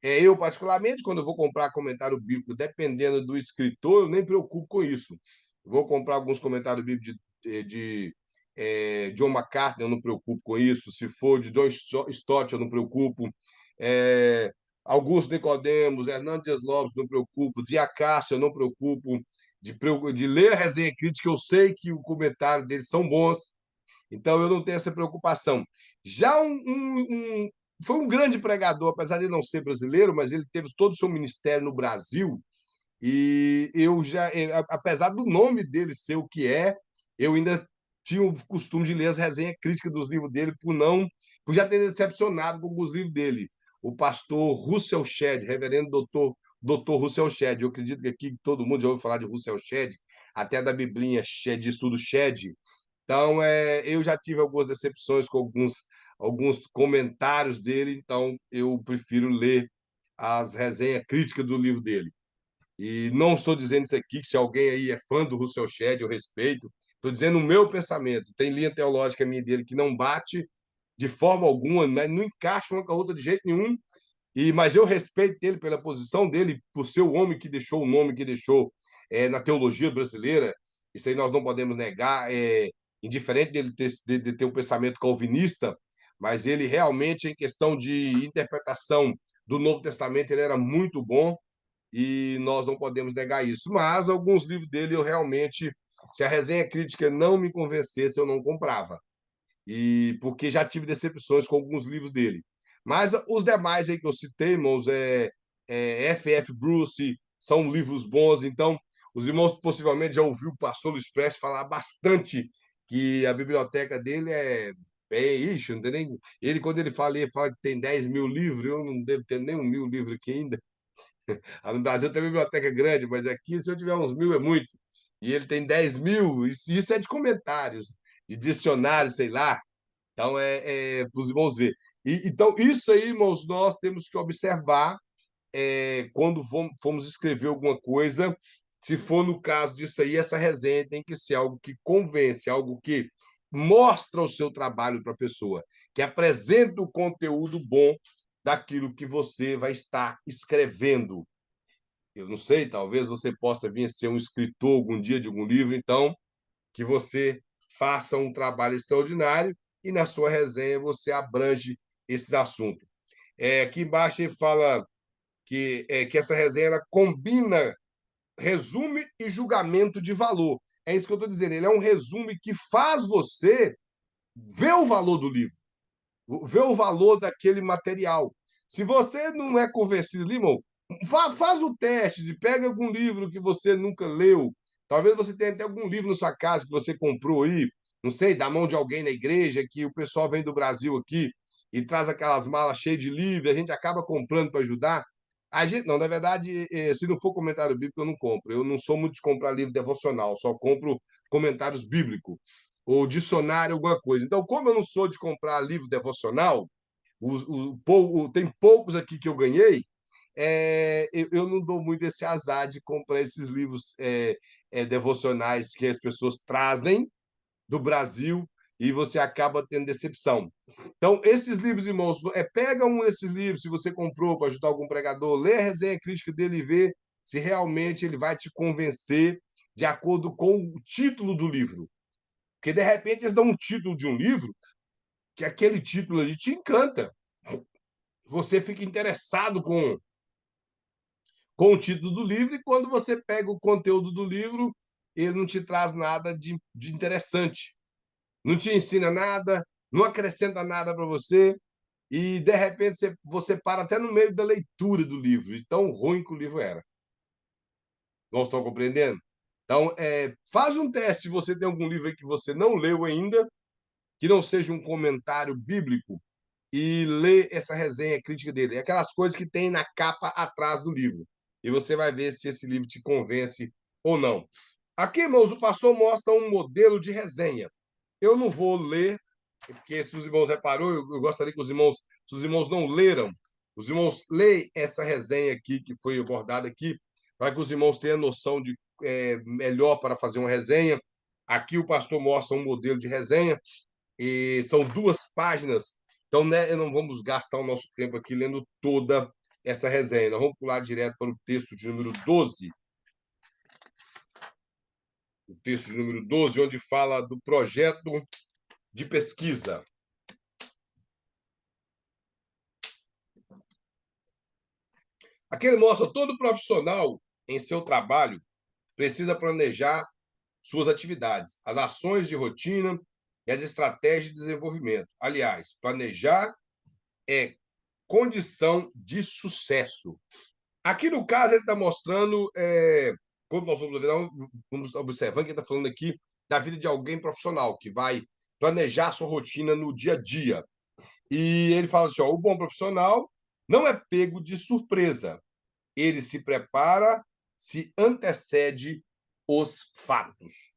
Eu, particularmente, quando eu vou comprar comentário bíblico, dependendo do escritor, eu nem me preocupo com isso. Vou comprar alguns comentários bíblicos de John MacArthur, eu não me preocupo com isso. Se for de John Stott, eu não me preocupo. É, Augusto Nicodemos, Hernandes Lopes, não me preocupo. De Acácio, eu não me preocupo. De ler a resenha crítica, eu sei que o comentário deles são bons, então eu não tenho essa preocupação. Já foi um grande pregador, apesar de não ser brasileiro, mas ele teve todo o seu ministério no Brasil. E eu já, apesar do nome dele ser o que é, eu ainda tinha o costume de ler as resenhas críticas dos livros dele por já ter decepcionado com alguns livros dele. O pastor Russell Shedd, reverendo doutor Russell Shedd. Eu acredito que aqui todo mundo já ouviu falar de Russell Shedd, até da Biblinha de estudo Shedd. Então, eu já tive algumas decepções com alguns comentários dele, então eu prefiro ler as resenhas críticas do livro dele. E não estou dizendo isso aqui, que se alguém aí é fã do Russell Shedd, eu respeito. Estou dizendo o meu pensamento. Tem linha teológica minha dele que não bate de forma alguma, né? Não encaixa uma com a outra de jeito nenhum. Mas eu respeito ele pela posição dele, por ser o homem que deixou o nome que deixou na teologia brasileira. Isso aí nós não podemos negar. Indiferente dele de ter um pensamento calvinista, mas ele realmente, em questão de interpretação do Novo Testamento, ele era muito bom e nós não podemos negar isso. Mas alguns livros dele eu realmente, se a resenha crítica não me convencesse, eu não comprava. E porque já tive decepções com alguns livros dele. Mas os demais aí que eu citei, irmãos, F.F. Bruce, são livros bons. Então, os irmãos possivelmente já ouviram o pastor Luiz Prestes falar bastante que a biblioteca dele ixi, não tem nem. Quando ele fala que tem 10 mil livros, eu não devo ter nem 1.000 livros aqui ainda. No Brasil tem biblioteca grande, mas aqui, se eu tiver uns 1.000, é muito. E ele tem 10 mil, isso é de comentários, de dicionários, sei lá. Então, para os irmãos ver. Então, isso aí, irmãos, nós temos que observar quando formos escrever alguma coisa. Se for no caso disso aí, essa resenha tem que ser algo que convence, algo que mostra o seu trabalho para a pessoa, que apresenta o conteúdo bom daquilo que você vai estar escrevendo. Eu não sei, talvez você possa vir a ser um escritor algum dia de algum livro, então que você faça um trabalho extraordinário e na sua resenha você abrange esses assuntos. Aqui embaixo ele fala que essa resenha ela combina resumo e julgamento de valor. É isso que eu estou dizendo. Ele é um resumo que faz você ver o valor do livro, ver o valor daquele material. Se você não é convencido, irmão, faz o teste, pega algum livro que você nunca leu. Talvez você tenha até algum livro na sua casa que você comprou aí, não sei, da mão de alguém na igreja, que o pessoal vem do Brasil aqui e traz aquelas malas cheias de livros, a gente acaba comprando para ajudar. A gente, não, na verdade, se não for comentário bíblico, eu não compro. Eu não sou muito de comprar livro devocional, só compro comentários bíblicos, ou dicionário, alguma coisa. Então, como eu não sou de comprar livro devocional, tem poucos aqui que eu ganhei, eu não dou muito esse azar de comprar esses livros devocionais que as pessoas trazem do Brasil e você acaba tendo decepção. Então, esses livros, irmãos, pega um desses livros, se você comprou para ajudar algum pregador, lê a resenha crítica dele e vê se realmente ele vai te convencer de acordo com o título do livro. Porque, de repente, eles dão um título de um livro que aquele título ali te encanta. Você fica interessado com o título do livro e quando você pega o conteúdo do livro, ele não te traz nada de interessante. Não te ensina nada, não acrescenta nada para você, e de repente você para até no meio da leitura do livro, de tão ruim que o livro era. Não estão compreendendo? Então, faz um teste se você tem algum livro aí que você não leu ainda, que não seja um comentário bíblico, e lê essa resenha crítica dele. É aquelas coisas que tem na capa atrás do livro. E você vai ver se esse livro te convence ou não. Aqui, irmãos, o pastor mostra um modelo de resenha. Eu não vou ler, porque se os irmãos reparou, eu gostaria que se os irmãos não leram, os irmãos leem essa resenha aqui que foi abordada aqui, para que os irmãos tenham noção de melhor para fazer uma resenha. Aqui o pastor mostra um modelo de resenha, e são 2 páginas, então né, não vamos gastar o nosso tempo aqui lendo toda essa resenha. Nós vamos pular direto para o texto de número 12. O texto de número 12, onde fala do projeto de pesquisa. Aqui ele mostra todo profissional em seu trabalho precisa planejar suas atividades, as ações de rotina e as estratégias de desenvolvimento. Aliás, planejar é condição de sucesso. Aqui no caso ele está mostrando, quando nós vamos observando que ele está falando aqui da vida de alguém profissional que vai planejar sua rotina no dia a dia. E ele fala assim: ó, o bom profissional não é pego de surpresa. Ele se prepara, se antecede os fatos.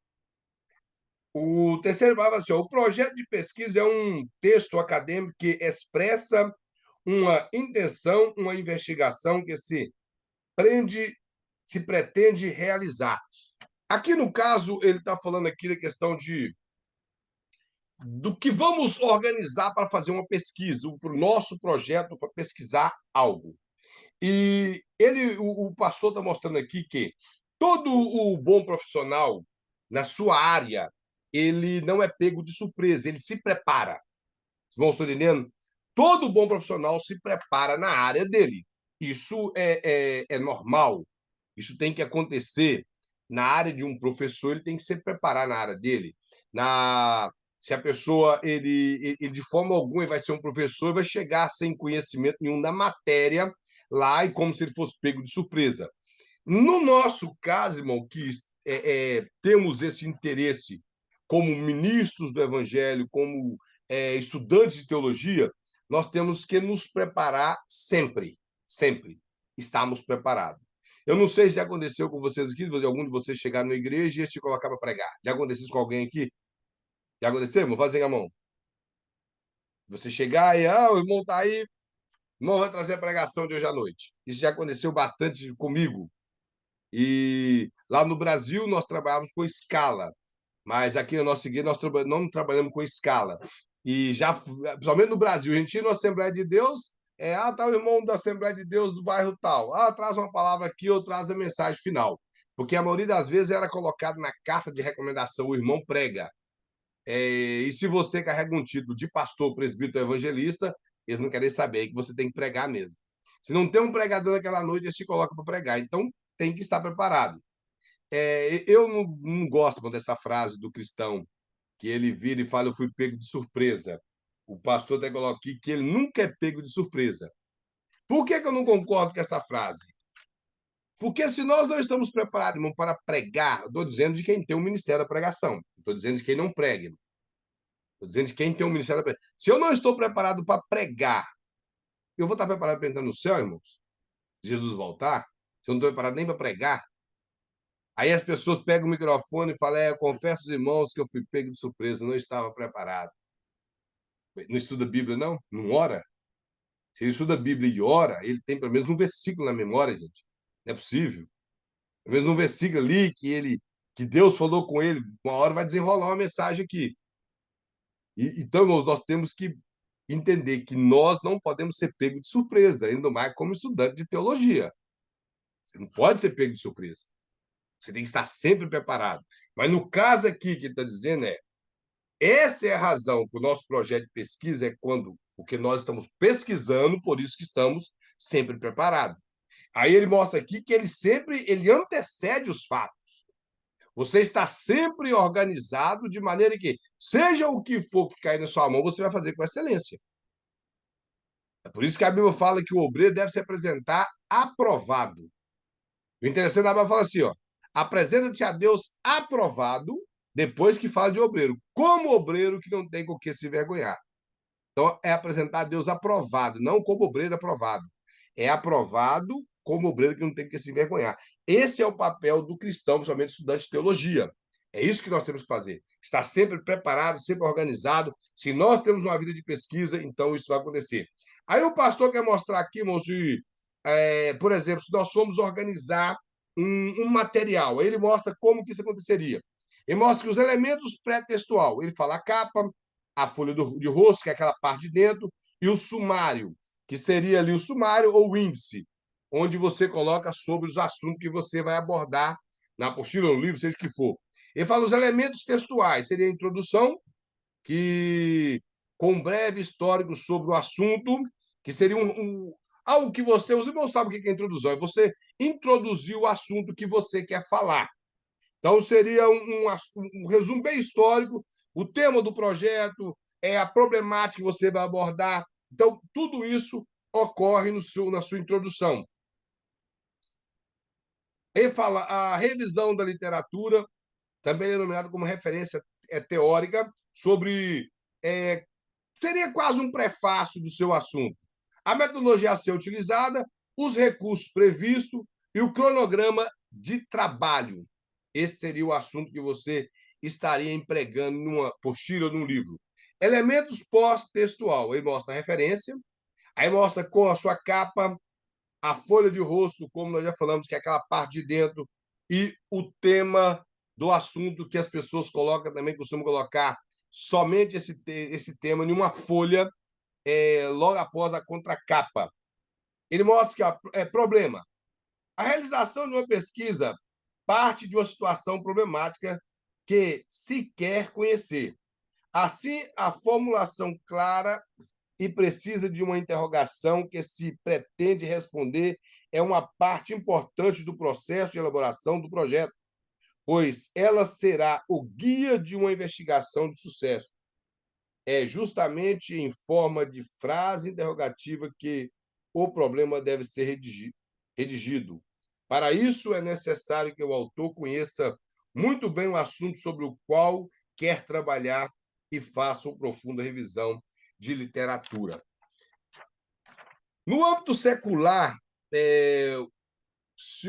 O terceiro parágrafo, assim, ó, o projeto de pesquisa é um texto acadêmico que expressa uma intenção, uma investigação que se pretende realizar. Aqui, no caso, ele está falando aqui da questão do que vamos organizar para fazer uma pesquisa, para o nosso projeto para pesquisar algo. E o pastor está mostrando aqui que todo o bom profissional na sua área, ele não é pego de surpresa, ele se prepara. Vocês vão entendendo? Todo bom profissional se prepara na área dele. Isso é normal. Isso tem que acontecer. Na área de um professor, ele tem que se preparar na área dele. Se a pessoa, ele de forma alguma, ele vai ser um professor, vai chegar sem conhecimento nenhum da matéria lá e como se ele fosse pego de surpresa. No nosso caso, irmão, que temos esse interesse como ministros do Evangelho, como estudantes de teologia, nós temos que nos preparar sempre, sempre. Estamos preparados. Eu não sei se já aconteceu com vocês aqui, de algum de vocês chegar na igreja e eles te colocar para pregar. Já aconteceu isso com alguém aqui? Já aconteceu, irmão? Fazem a mão. Você chegar e, o irmão está aí, o irmão vai trazer a pregação de hoje à noite. Isso já aconteceu bastante comigo. E lá no Brasil nós trabalhávamos com escala, mas aqui na nossa igreja nós não trabalhamos com escala. E já, principalmente no Brasil, a gente ia na Assembleia de Deus, tá o irmão da Assembleia de Deus do bairro tal, traz uma palavra aqui ou traz a mensagem final. Porque a maioria das vezes era colocado na carta de recomendação, o irmão prega. E se você carrega um título de pastor, presbítero, evangelista, eles não querem saber, que você tem que pregar mesmo. Se não tem um pregador naquela noite, eles te colocam para pregar. Então, tem que estar preparado. Eu não gosto dessa frase do cristão, que ele vira e fala, eu fui pego de surpresa. O pastor até coloca aqui que ele nunca é pego de surpresa. Por que eu não concordo com essa frase? Porque se nós não estamos preparados, irmão, para pregar, estou dizendo de quem tem o ministério da pregação. Estou dizendo de quem não prega. Estou dizendo de quem tem o ministério da pregação. Se eu não estou preparado para pregar, eu vou estar preparado para entrar no céu, irmãos? Jesus voltar? Se eu não estou preparado nem para pregar? Aí as pessoas pegam o microfone e falam: eu confesso aos irmãos que eu fui pego de surpresa, não estava preparado. Não estuda a Bíblia, não? Não ora? Se ele estuda a Bíblia e ora, ele tem pelo menos um versículo na memória, gente. Não é possível. Pelo menos um versículo ali que Deus falou com ele, uma hora vai desenrolar uma mensagem aqui. Então, irmãos, nós temos que entender que nós não podemos ser pego de surpresa, ainda mais como estudante de teologia. Você não pode ser pego de surpresa. Você tem que estar sempre preparado. Mas no caso aqui que está dizendo essa é a razão que o nosso projeto de pesquisa é quando, porque nós estamos pesquisando, por isso que estamos sempre preparados. Aí ele mostra aqui que ele antecede os fatos. Você está sempre organizado de maneira que, seja o que for que cair na sua mão, você vai fazer com excelência. É por isso que a Bíblia fala que o obreiro deve se apresentar aprovado. O interessante é que a Bíblia fala assim, ó, apresenta-te a Deus aprovado, depois que fala de obreiro, como obreiro que não tem com o que se vergonhar. Então, é apresentar a Deus aprovado, não como obreiro aprovado. É aprovado como obreiro que não tem que se envergonhar. Esse é o papel do cristão, principalmente estudante de teologia. É isso que nós temos que fazer. Estar sempre preparado, sempre organizado. Se nós temos uma vida de pesquisa, então isso vai acontecer. Aí o pastor quer mostrar aqui, irmãos, por exemplo, se nós formos organizar um material, aí ele mostra como que isso aconteceria. Ele mostra que os elementos pré-textual, ele fala a capa, a folha de rosto, que é aquela parte de dentro, e o sumário, que seria ali o sumário ou o índice, onde você coloca sobre os assuntos que você vai abordar na apostila, no livro, seja o que for. Ele fala os elementos textuais, seria a introdução, que com um breve histórico sobre o assunto, que seria algo que você, os irmãos sabem o que é introdução, é você introduzir o assunto que você quer falar. Então, seria um resumo bem histórico, o tema do projeto, a problemática que você vai abordar. Então, tudo isso ocorre na sua introdução. Ele fala a revisão da literatura, também é denominada como referência teórica, sobre. Seria quase um prefácio do seu assunto. A metodologia a ser utilizada, os recursos previstos e o cronograma de trabalho. Esse seria o assunto que você estaria empregando numa apostila ou num livro. Elementos pós-textual. Ele mostra a referência, aí mostra com a sua capa, a folha de rosto, como nós já falamos, que é aquela parte de dentro, e o tema do assunto que as pessoas colocam também, costumam colocar somente esse tema em uma folha logo após a contracapa. Ele mostra que problema. A realização de uma pesquisa parte de uma situação problemática que se quer conhecer. Assim, a formulação clara e precisa de uma interrogação que se pretende responder é uma parte importante do processo de elaboração do projeto, pois ela será o guia de uma investigação de sucesso. É justamente em forma de frase interrogativa que o problema deve ser redigido. Para isso, é necessário que o autor conheça muito bem o assunto sobre o qual quer trabalhar e faça uma profunda revisão de literatura. No âmbito secular, se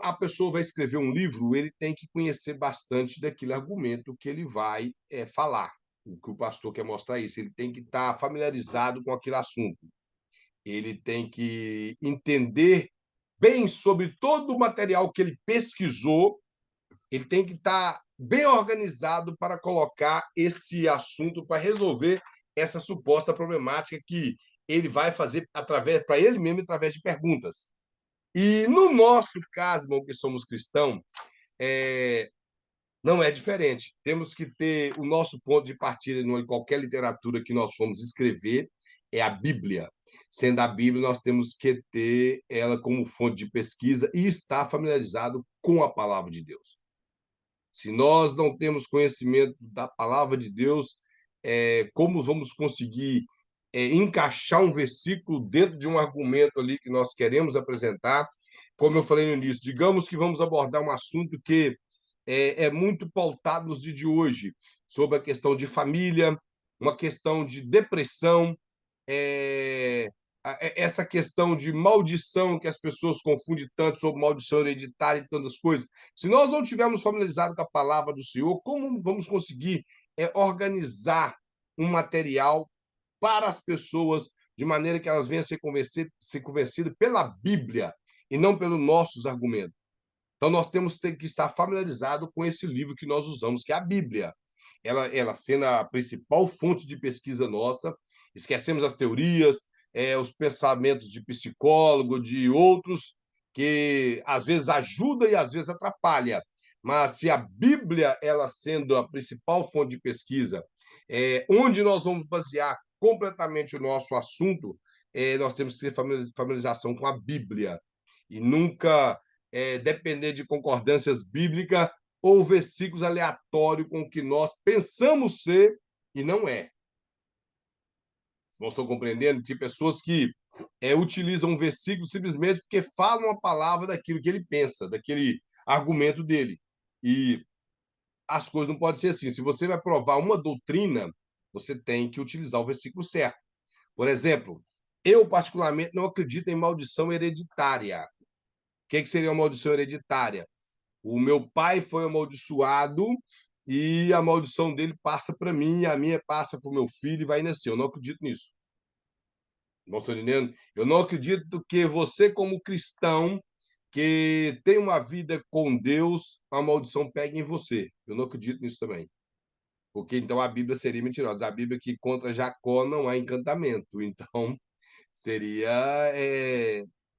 a pessoa vai escrever um livro, ele tem que conhecer bastante daquele argumento que ele vai falar. O que o pastor quer mostrar é isso. Ele tem que estar familiarizado com aquele assunto. Ele tem que entender bem sobre todo o material que ele pesquisou. Ele tem que estar bem organizado para colocar esse assunto, para resolver essa suposta problemática que ele vai fazer para ele mesmo, através de perguntas. E no nosso caso, irmão, que somos cristãos, não é diferente. Temos que ter o nosso ponto de partida em qualquer literatura que nós formos escrever, é a Bíblia. Sendo a Bíblia, nós temos que ter ela como fonte de pesquisa e estar familiarizado com a palavra de Deus. Se nós não temos conhecimento da palavra de Deus, como vamos conseguir encaixar um versículo dentro de um argumento ali que nós queremos apresentar? Como eu falei no início, digamos que vamos abordar um assunto que é muito pautado nos dias de hoje, sobre a questão de família, uma questão de depressão, essa questão de maldição que as pessoas confundem tanto sobre maldição hereditária e tantas coisas. Se nós não tivermos familiarizado com a palavra do Senhor, como vamos conseguir organizar um material para as pessoas de maneira que elas venham a ser convencidas pela Bíblia e não pelos nossos argumentos? Então, nós temos que estar familiarizado com esse livro que nós usamos, que é a Bíblia. Ela sendo a principal fonte de pesquisa nossa, esquecemos as teorias, os pensamentos de psicólogo, de outros, que às vezes ajuda e às vezes atrapalha. Mas se a Bíblia, ela sendo a principal fonte de pesquisa, onde nós vamos basear completamente o nosso assunto, nós temos que ter familiarização com a Bíblia. E nunca depender de concordâncias bíblicas ou versículos aleatórios com o que nós pensamos ser e não é. Não estou compreendendo? Tem pessoas que utilizam um versículo simplesmente porque falam a palavra daquilo que ele pensa, daquele argumento dele. E as coisas não podem ser assim. Se você vai provar uma doutrina, você tem que utilizar o versículo certo. Por exemplo, eu particularmente não acredito em maldição hereditária. O que seria uma maldição hereditária? O meu pai foi amaldiçoado e a maldição dele passa para mim, a minha passa para o meu filho e vai nascer. Eu não acredito nisso. Não estou entendendo? Eu não acredito que você, como cristão, que tem uma vida com Deus, a maldição pegue em você. Eu não acredito nisso também. Porque então a Bíblia seria mentirosa. A Bíblia que contra Jacó não há encantamento. Então seria.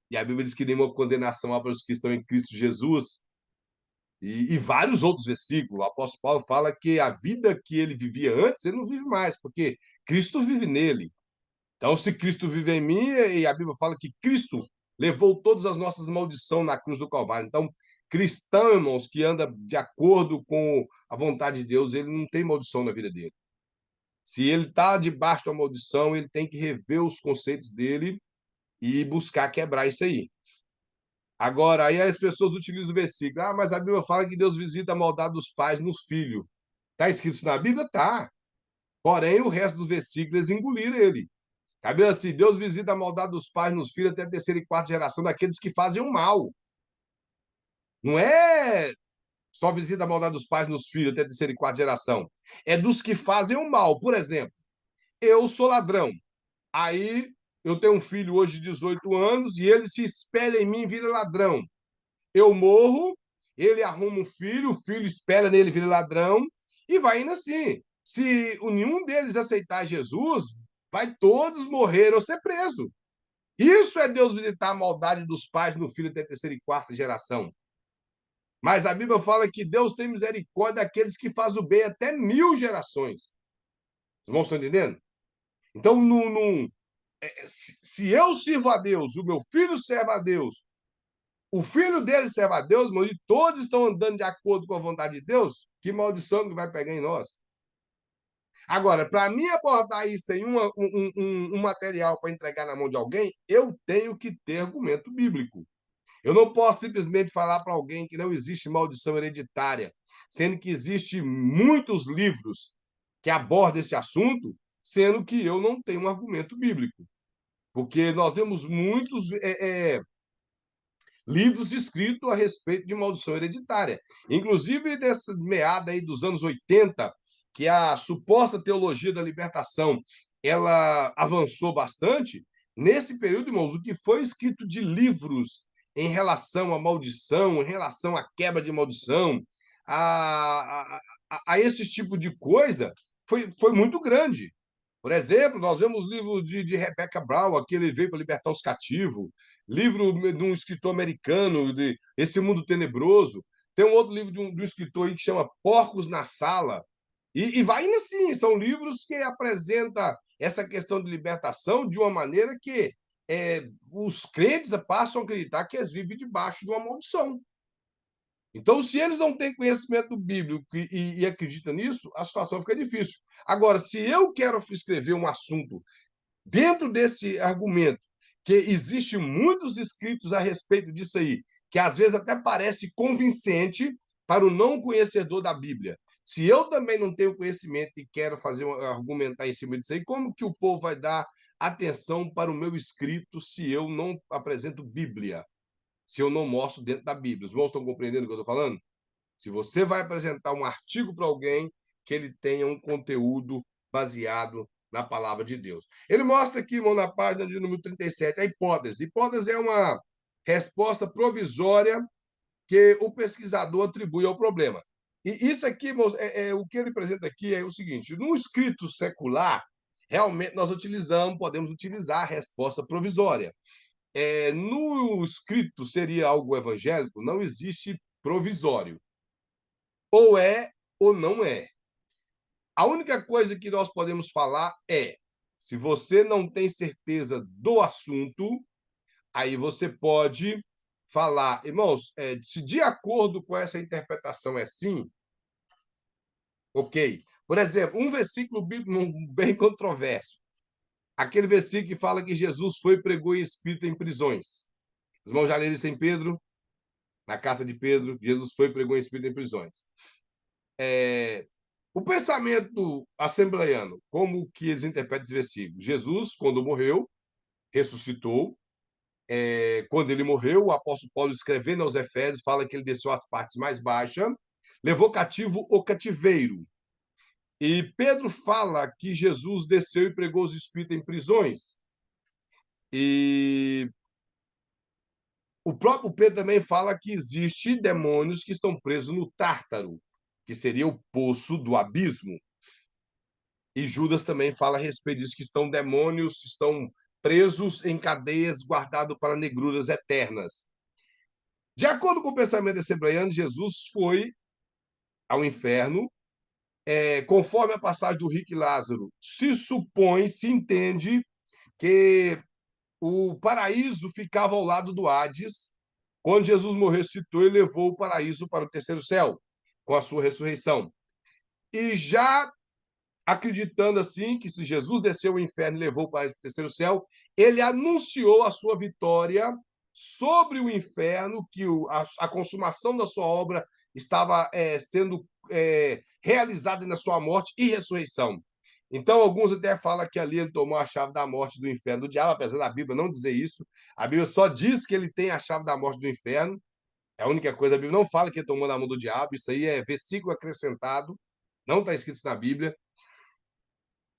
E a Bíblia diz que nenhuma condenação há para os que estão em Cristo Jesus. E vários outros versículos. O apóstolo Paulo fala que a vida que ele vivia antes, ele não vive mais, porque Cristo vive nele. Então, se Cristo vive em mim, e a Bíblia fala que Cristo levou todas as nossas maldições na cruz do Calvário. Então, cristão, irmãos, que anda de acordo com a vontade de Deus, ele não tem maldição na vida dele. Se ele está debaixo da maldição, ele tem que rever os conceitos dele e buscar quebrar isso aí. Agora, aí as pessoas utilizam o versículo. Ah, mas a Bíblia fala que Deus visita a maldade dos pais nos filhos. Está escrito isso na Bíblia? Tá. Porém, o resto dos versículos engoliram ele. Cabelo assim, Deus visita a maldade dos pais nos filhos até a terceira e quarta geração daqueles que fazem o mal. Não é só visita a maldade dos pais nos filhos até a terceira e quarta geração. É dos que fazem o mal. Por exemplo, eu sou ladrão. Aí eu tenho um filho hoje de 18 anos e ele se espelha em mim e vira ladrão. Eu morro, ele arruma um filho, o filho espera nele, vira ladrão, e vai indo assim. Se nenhum deles aceitar Jesus, vai todos morrer ou ser preso. Isso é Deus visitar a maldade dos pais no filho até terceira e quarta geração. Mas a Bíblia fala que Deus tem misericórdia daqueles que fazem o bem até 1000 gerações. Vocês vão estar entendendo? Então, se eu sirvo a Deus, o meu filho serve a Deus, o filho dele serve a Deus, irmão, e todos estão andando de acordo com a vontade de Deus, que maldição que vai pegar em nós? Agora, para mim abordar isso em um material para entregar na mão de alguém, eu tenho que ter argumento bíblico. Eu não posso simplesmente falar para alguém que não existe maldição hereditária, sendo que existem muitos livros que abordam esse assunto, sendo que eu não tenho um argumento bíblico. Porque nós vemos muitos livros escritos a respeito de maldição hereditária. Inclusive, nessa meada aí dos anos 80, que a suposta teologia da libertação ela avançou bastante, nesse período, irmãos, o que foi escrito de livros em relação à maldição, em relação à quebra de maldição, a esse tipo de coisa, foi muito grande. Por exemplo, nós vemos livro de Rebecca Brown, aquele veio para libertar os cativos, livro de um escritor americano, de Esse Mundo Tenebroso. Tem um outro livro de um escritor aí que chama Porcos na Sala. E vai indo assim, são livros que apresentam essa questão de libertação de uma maneira que os crentes passam a acreditar que eles vivem debaixo de uma maldição. Então, se eles não têm conhecimento bíblico e acreditam nisso, a situação fica difícil. Agora, se eu quero escrever um assunto dentro desse argumento, que existe muitos escritos a respeito disso aí, que às vezes até parece convincente para o não conhecedor da Bíblia. Se eu também não tenho conhecimento e quero argumentar em cima disso aí, como que o povo vai dar atenção para o meu escrito se eu não apresento Bíblia, se eu não mostro dentro da Bíblia. Os irmãos estão compreendendo o que eu estou falando? Se você vai apresentar um artigo para alguém, que ele tenha um conteúdo baseado na palavra de Deus. Ele mostra aqui, irmão, na página de número 37, a hipótese. Hipótese é uma resposta provisória que o pesquisador atribui ao problema. E isso aqui, irmãos, o que ele apresenta aqui é o seguinte: no escrito secular, realmente nós podemos utilizar a resposta provisória. No escrito seria algo evangélico, não existe provisório. Ou é ou não é. A única coisa que nós podemos falar é, se você não tem certeza do assunto, aí você pode falar, irmãos, se de acordo com essa interpretação é sim, ok. Por exemplo, um versículo bíblico bem controverso. Aquele versículo que fala que Jesus foi, pregou e espírito em prisões. Os irmãos já leram isso em Pedro? Na carta de Pedro, Jesus foi, pregou e espírito em prisões. O pensamento assembleiano, como que eles interpretam esse versículo? Jesus, quando morreu, ressuscitou. Quando ele morreu, o apóstolo Paulo, escrevendo aos Efésios, fala que ele desceu às partes mais baixas, levou cativo o cativeiro. E Pedro fala que Jesus desceu e pregou os espíritos em prisões. E o próprio Pedro também fala que existe demônios que estão presos no Tártaro, que seria o poço do abismo. E Judas também fala a respeito disso, que estão presos em cadeias, guardados para negruras eternas. De acordo com o pensamento assembleiano, Jesus foi ao inferno, conforme a passagem do rico e Lázaro. Se entende que o paraíso ficava ao lado do Hades. Quando Jesus morreu, ressuscitou e levou o paraíso para o terceiro céu, com a sua ressurreição. E já acreditando assim que se Jesus desceu ao inferno e levou para o terceiro céu, ele anunciou a sua vitória sobre o inferno, que a consumação da sua obra estava sendo realizada na sua morte e ressurreição. Então, alguns até falam que ali ele tomou a chave da morte do inferno do diabo, apesar da Bíblia não dizer isso. A Bíblia só diz que ele tem a chave da morte do inferno. É a única coisa, a Bíblia não fala que ele tomou na mão do diabo. Isso aí é versículo acrescentado, não está escrito isso na Bíblia.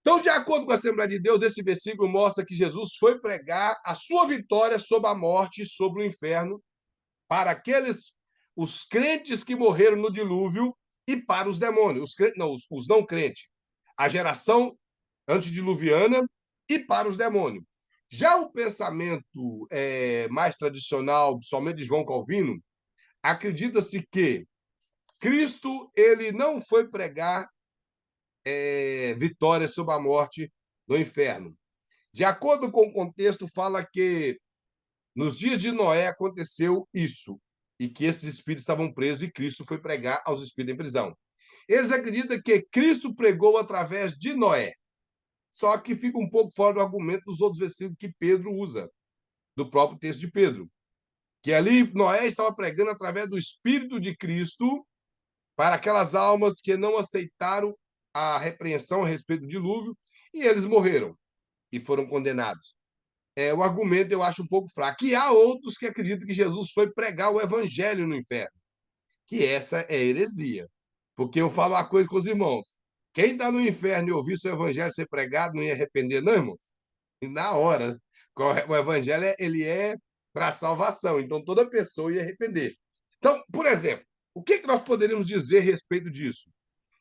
Então, de acordo com a Assembleia de Deus, esse versículo mostra que Jesus foi pregar a sua vitória sobre a morte e sobre o inferno para os crentes que morreram no dilúvio e para os demônios, os não crentes, a geração antediluviana e para os demônios. Já o pensamento mais tradicional, principalmente de João Calvino, acredita-se que Cristo ele não foi pregar vitória sobre a morte no inferno. De acordo com o contexto, fala que nos dias de Noé aconteceu isso, e que esses espíritos estavam presos e Cristo foi pregar aos espíritos em prisão. Eles acreditam que Cristo pregou através de Noé, só que fica um pouco fora do argumento dos outros versículos que Pedro usa, do próprio texto de Pedro, que ali Noé estava pregando através do Espírito de Cristo para aquelas almas que não aceitaram a repreensão a respeito do dilúvio, e eles morreram e foram condenados. O argumento eu acho um pouco fraco. E há outros que acreditam que Jesus foi pregar o evangelho no inferno, que essa é heresia. Porque eu falo uma coisa com os irmãos. Quem está no inferno e ouvir seu evangelho ser pregado não ia arrepender, não, irmão? E na hora. O evangelho ele é para salvação, então toda pessoa ia arrepender. Então, por exemplo, o que nós poderíamos dizer a respeito disso?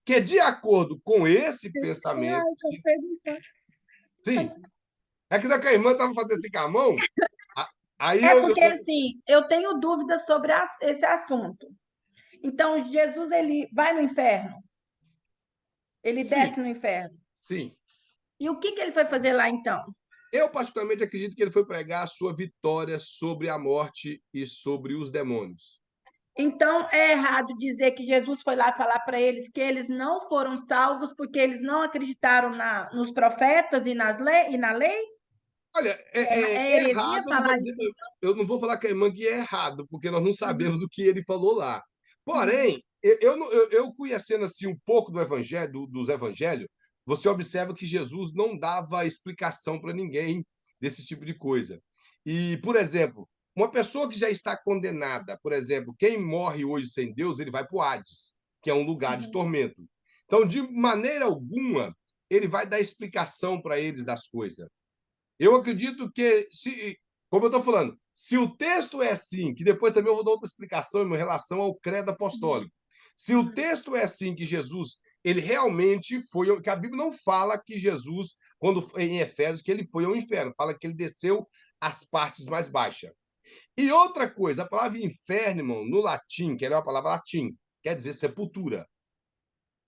Que de acordo com esse pensamento, sim, é que a irmã estava fazendo assim com a mão, aí É porque, assim, eu tenho dúvidas sobre esse assunto. Então, Jesus, ele vai no inferno? Ele desce no inferno? Sim. E o que ele foi fazer lá, então? Eu, particularmente, acredito que ele foi pregar a sua vitória sobre a morte e sobre os demônios. Então, é errado dizer que Jesus foi lá falar para eles que eles não foram salvos porque eles não acreditaram nos profetas e na lei? Olha, É heresia errado, falar isso? eu não vou falar que a irmã que é errado, porque nós não sabemos o que ele falou lá. Porém, eu conhecendo assim um pouco do evangelho, dos evangelhos, você observa que Jesus não dava explicação para ninguém desse tipo de coisa. E, por exemplo, uma pessoa que já está condenada, por exemplo, quem morre hoje sem Deus, ele vai para o Hades, que é um lugar de Uhum. tormento. Então, de maneira alguma, ele vai dar explicação para eles das coisas. Eu acredito que, como eu estou falando, se o texto é assim, que depois também eu vou dar outra explicação em relação ao credo Uhum. apostólico. Se o texto é assim, que Jesus, ele realmente foi, que a Bíblia não fala que Jesus, quando em Efésios, que ele foi ao inferno, fala que ele desceu às partes mais baixas. E outra coisa, a palavra inferno, irmão, no latim, que é uma palavra latim, quer dizer sepultura.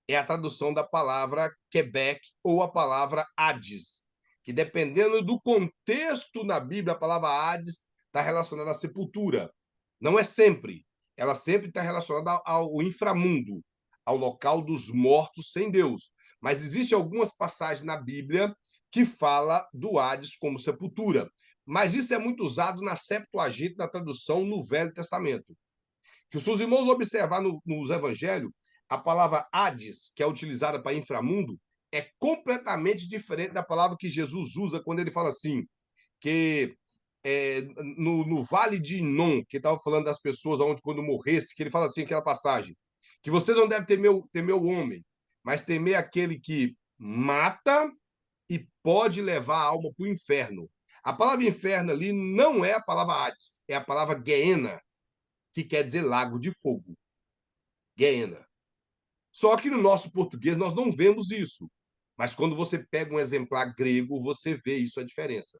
É a tradução da palavra Quebec ou a palavra Hades, que dependendo do contexto na Bíblia, a palavra Hades está relacionada à sepultura. Não é sempre. Ela sempre está relacionada ao inframundo, ao local dos mortos sem Deus. Mas existem algumas passagens na Bíblia que fala do Hades como sepultura. Mas isso é muito usado na Septuaginta, na tradução no Velho Testamento. Que os seus irmãos observar nos evangelhos, a palavra Hades, que é utilizada para inframundo, é completamente diferente da palavra que Jesus usa quando ele fala assim, que no Vale de Inom, que estava falando das pessoas onde quando morresse, que ele fala assim, aquela passagem, que você não deve temer o homem, mas temer aquele que mata e pode levar a alma para o inferno. A palavra inferno ali não é a palavra Hades, é a palavra Geena, que quer dizer lago de fogo. Geena. Só que no nosso português nós não vemos isso. Mas quando você pega um exemplar grego, você vê isso a diferença.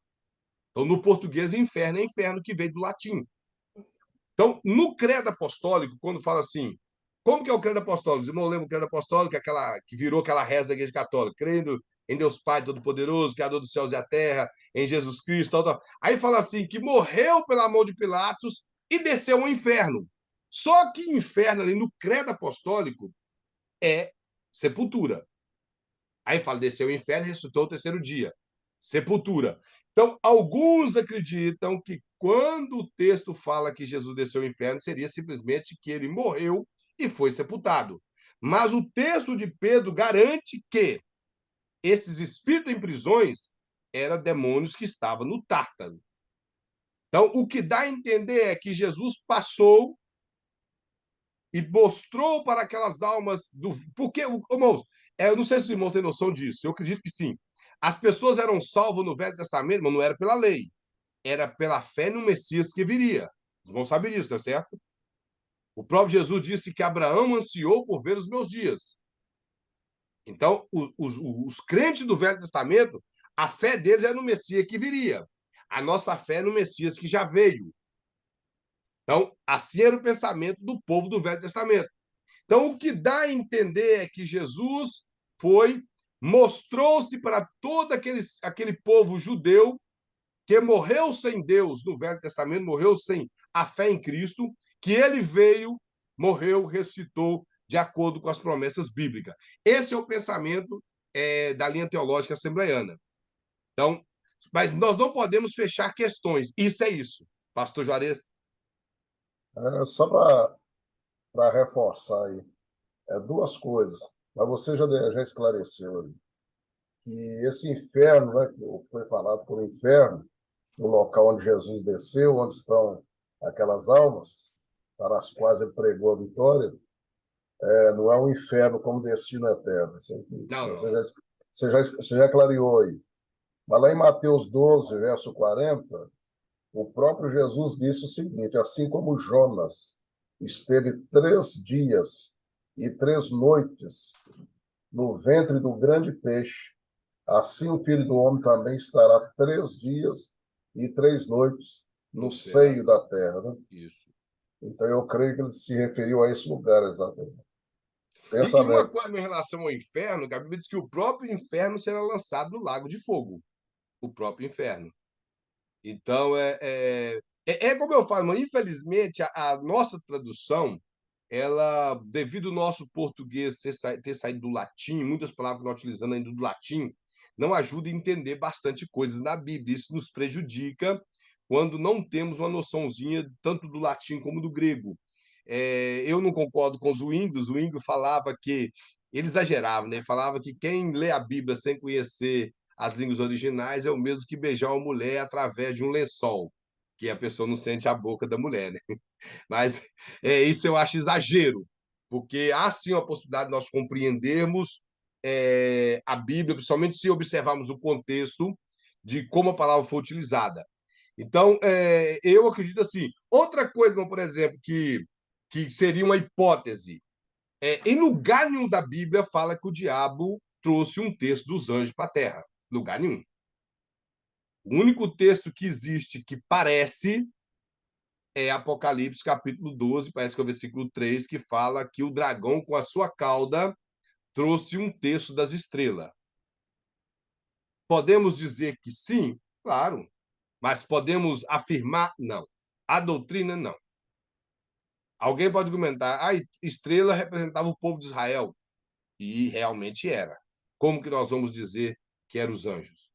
Então, no português, inferno é inferno, que veio do latim. Então, no credo apostólico, quando fala assim, como que é o credo apostólico? Os irmãos lembram o credo apostólico, que virou aquela reza da Igreja Católica, crendo em Deus Pai Todo-Poderoso, Criador dos céus e a terra, em Jesus Cristo, tal, tal. Aí fala assim, que morreu pela mão de Pilatos e desceu ao inferno. Só que inferno ali no credo apostólico é sepultura. Aí fala, desceu ao inferno e ressuscitou o terceiro dia. Sepultura. Então, alguns acreditam que quando o texto fala que Jesus desceu ao inferno, seria simplesmente que ele morreu e foi sepultado. Mas o texto de Pedro garante que esses espíritos em prisões eram demônios que estavam no Tártaro. Então, o que dá a entender é que Jesus passou e mostrou para aquelas almas do. Porque, irmãos, eu não sei se os irmãos têm noção disso, eu acredito que sim. As pessoas eram salvas no Velho Testamento, mas não era pela lei, era pela fé no Messias que viria. Os irmãos sabem disso, não é certo? O próprio Jesus disse que Abraão ansiou por ver os meus dias. Então, os crentes do Velho Testamento, a fé deles era no Messias que viria. A nossa fé é no Messias que já veio. Então, assim era o pensamento do povo do Velho Testamento. Então, o que dá a entender é que Jesus foi, mostrou-se para todo aquele povo judeu que morreu sem Deus no Velho Testamento, morreu sem a fé em Cristo, que ele veio, morreu, ressuscitou de acordo com as promessas bíblicas. Esse é o pensamento da linha teológica assembleiana. Então, mas nós não podemos fechar questões. Isso é isso, Pastor Juarez. Só para reforçar aí, duas coisas. Mas você já esclareceu aí, que esse inferno, né, que foi falado como inferno, no local onde Jesus desceu, onde estão aquelas almas para as quais ele pregou a vitória, não é um inferno como destino eterno. Isso aí, Não, você não. já clareou aí. Mas lá em Mateus 12, verso 40, o próprio Jesus disse o seguinte: assim como Jonas esteve 3 dias e 3 noites no ventre do grande peixe, assim o Filho do Homem também estará 3 dias e 3 noites No no céu. seio da terra. Né? Isso. Então eu creio que ele se referiu a esse lugar exatamente. E Pensa uma nele. coisa em relação ao inferno, que a Bíblia diz que o próprio inferno será lançado no lago de fogo. O próprio inferno. Então, como eu falo, mas infelizmente, a nossa tradução, ela, devido ao nosso português ter saído do latim, muitas palavras que nós utilizamos ainda do latim, não ajuda a entender bastante coisas na Bíblia. Isso nos prejudica quando não temos uma noçãozinha tanto do latim como do grego. Eu não concordo com o Zwingli falava que ele exagerava, né? Falava que quem lê a Bíblia sem conhecer as línguas originais é o mesmo que beijar uma mulher através de um lençol, que a pessoa não sente a boca da mulher, né? Mas isso eu acho exagero, porque há sim a possibilidade de nós compreendermos a Bíblia, principalmente se observarmos o contexto de como a palavra foi utilizada. Então, eu acredito assim. Outra coisa, por exemplo, que seria uma hipótese, em lugar nenhum da Bíblia fala que o diabo trouxe um terço dos anjos para a terra. Lugar nenhum. O único texto que existe que parece é Apocalipse, capítulo 12, parece que é o versículo 3, que fala que o dragão, com a sua cauda, trouxe um terço das estrelas. Podemos dizer que sim? Claro. Mas podemos afirmar? Não. A doutrina, não. Alguém pode argumentar, a estrela representava o povo de Israel. E realmente era. Como que nós vamos dizer que eram os anjos?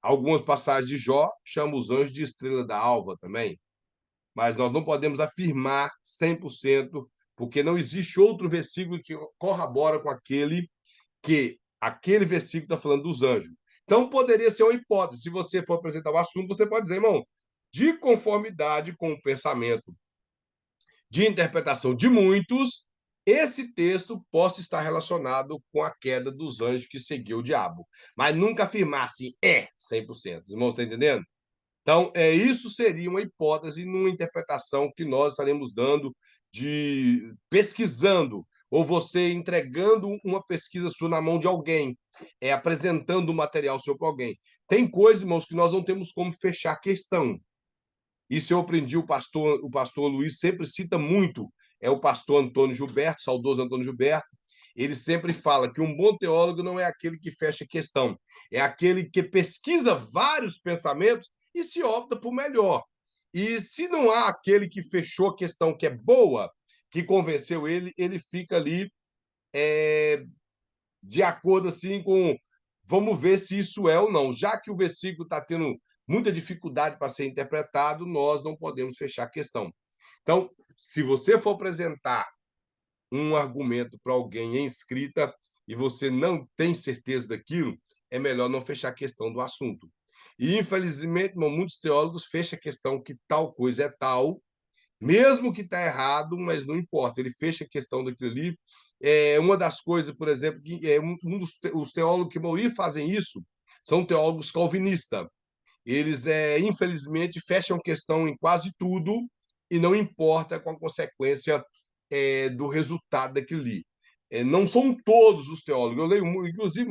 Algumas passagens de Jó chamam os anjos de estrela da alva também. Mas nós não podemos afirmar 100%, porque não existe outro versículo que corrobora com aquele versículo está falando dos anjos. Então, poderia ser uma hipótese. Se você for apresentar o assunto, você pode dizer, irmão, de conformidade com o pensamento de interpretação de muitos, esse texto possa estar relacionado com a queda dos anjos que seguiu o diabo. Mas nunca afirmar assim, 100%. Os irmãos estão entendendo? Então, isso seria uma hipótese numa interpretação que nós estaremos dando de pesquisando, ou você entregando uma pesquisa sua na mão de alguém, apresentando o material seu para alguém. Tem coisas, irmãos, que nós não temos como fechar a questão. Isso eu aprendi, o pastor Luiz sempre cita muito, é o pastor Antônio Gilberto, saudoso Antônio Gilberto. Ele sempre fala que um bom teólogo não é aquele que fecha a questão, é aquele que pesquisa vários pensamentos e se opta por melhor. E se não há aquele que fechou a questão que é boa, que convenceu ele, ele fica ali de acordo assim com vamos ver se isso é ou não. Já que o versículo está tendo muita dificuldade para ser interpretado, nós não podemos fechar a questão. Então, se você for apresentar um argumento para alguém em escrita e você não tem certeza daquilo, é melhor não fechar a questão do assunto. E, infelizmente, muitos teólogos fecham a questão que tal coisa é tal, mesmo que está errado, mas não importa, ele fecha a questão daquilo ali. Uma das coisas, por exemplo, que os teólogos que a maioria fazem isso são teólogos calvinistas. Eles, infelizmente, fecham questão em quase tudo e não importa com a consequência do resultado daquilo ali. Não são todos os teólogos. Eu leio, inclusive,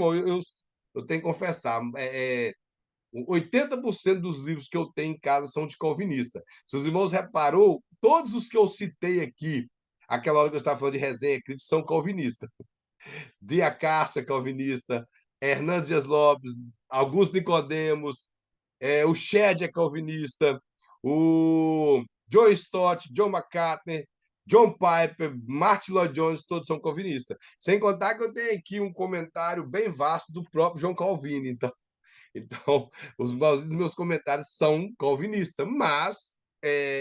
eu tenho que confessar, 80% dos livros que eu tenho em casa são de calvinista. Se os irmãos reparou, todos os que eu citei aqui, aquela hora que eu estava falando de resenha crítica, são calvinistas. Dia Castro é calvinista, Hernandes Dias Lopes, Augusto Nicodemos, o Shed é calvinista, o John Stott, John MacArthur, John Piper, Martin Lloyd Jones, todos são calvinistas. Sem contar que eu tenho aqui um comentário bem vasto do próprio João Calvino. Então, os meus comentários são calvinistas, mas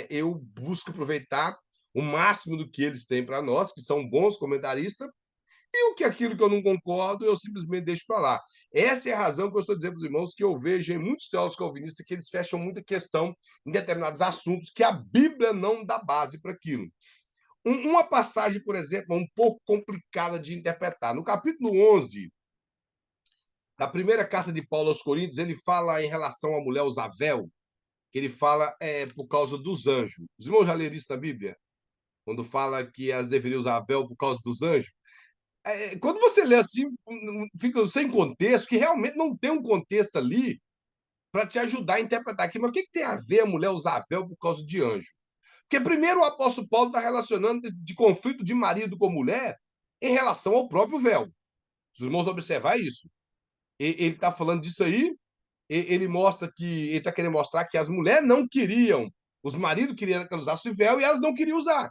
eu busco aproveitar o máximo do que eles têm para nós, que são bons comentaristas, e aquilo que eu não concordo, eu simplesmente deixo para lá. Essa é a razão que eu estou dizendo para os irmãos que eu vejo em muitos teólogos calvinistas que eles fecham muita questão em determinados assuntos que a Bíblia não dá base para aquilo. Uma passagem, por exemplo, um pouco complicada de interpretar. No capítulo 11 da primeira carta de Paulo aos Coríntios, ele fala em relação à mulher Usavel, que ele fala por causa dos anjos. Os irmãos já leram isso na Bíblia? Quando fala que elas deveriam usar véu por causa dos anjos? Quando você lê assim, fica sem contexto, que realmente não tem um contexto ali para te ajudar a interpretar aqui. Mas o que tem a ver a mulher usar véu por causa de anjo? Porque primeiro o apóstolo Paulo está relacionando de conflito de marido com mulher em relação ao próprio véu. Os irmãos observar isso. Ele está falando disso aí, ele mostra que ele está querendo mostrar que as mulheres não queriam, os maridos queriam que elas usassem véu e elas não queriam usar.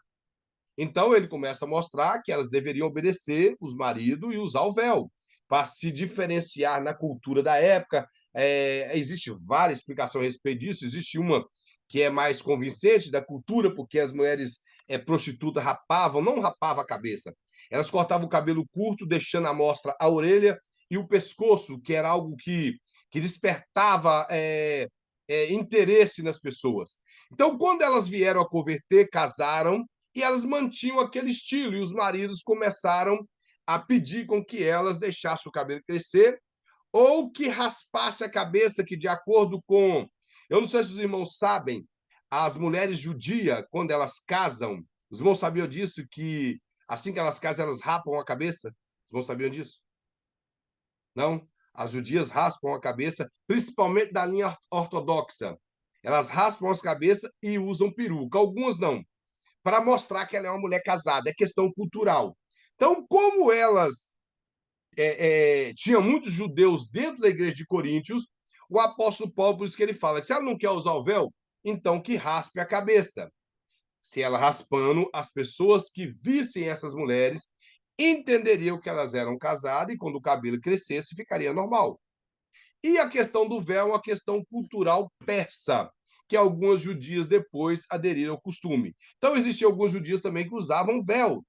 Então ele começa a mostrar que elas deveriam obedecer os maridos e usar o véu para se diferenciar na cultura da época. Existe várias explicações a respeito disso. Existe uma que é mais convincente da cultura, porque as mulheres prostitutas rapavam, não rapavam a cabeça, Elas cortavam o cabelo curto, deixando à mostra a orelha e o pescoço, que era algo que despertava interesse nas pessoas. Então, quando elas vieram a converter, casaram, e elas mantinham aquele estilo, e os maridos começaram a pedir com que elas deixassem o cabelo crescer, ou que raspasse a cabeça, que de acordo com... Eu não sei se os irmãos sabem, as mulheres judias, quando elas casam, os irmãos sabiam disso, que assim que elas casam, elas rapam a cabeça? Os irmãos sabiam disso? Não? As judias raspam a cabeça, principalmente da linha ortodoxa. Elas raspam as cabeças e usam peruca. Algumas não, para mostrar que ela é uma mulher casada. É questão cultural. Então, como elas tinha muitos judeus dentro da igreja de Coríntios, o apóstolo Paulo, por isso que ele fala que se ela não quer usar o véu, então que raspe a cabeça. Se ela raspando, as pessoas que vissem essas mulheres entenderiam que elas eram casadas e quando o cabelo crescesse, ficaria normal. E a questão do véu é uma questão cultural persa, que algumas judias depois aderiram ao costume. Então, existiam alguns judias também que usavam véu.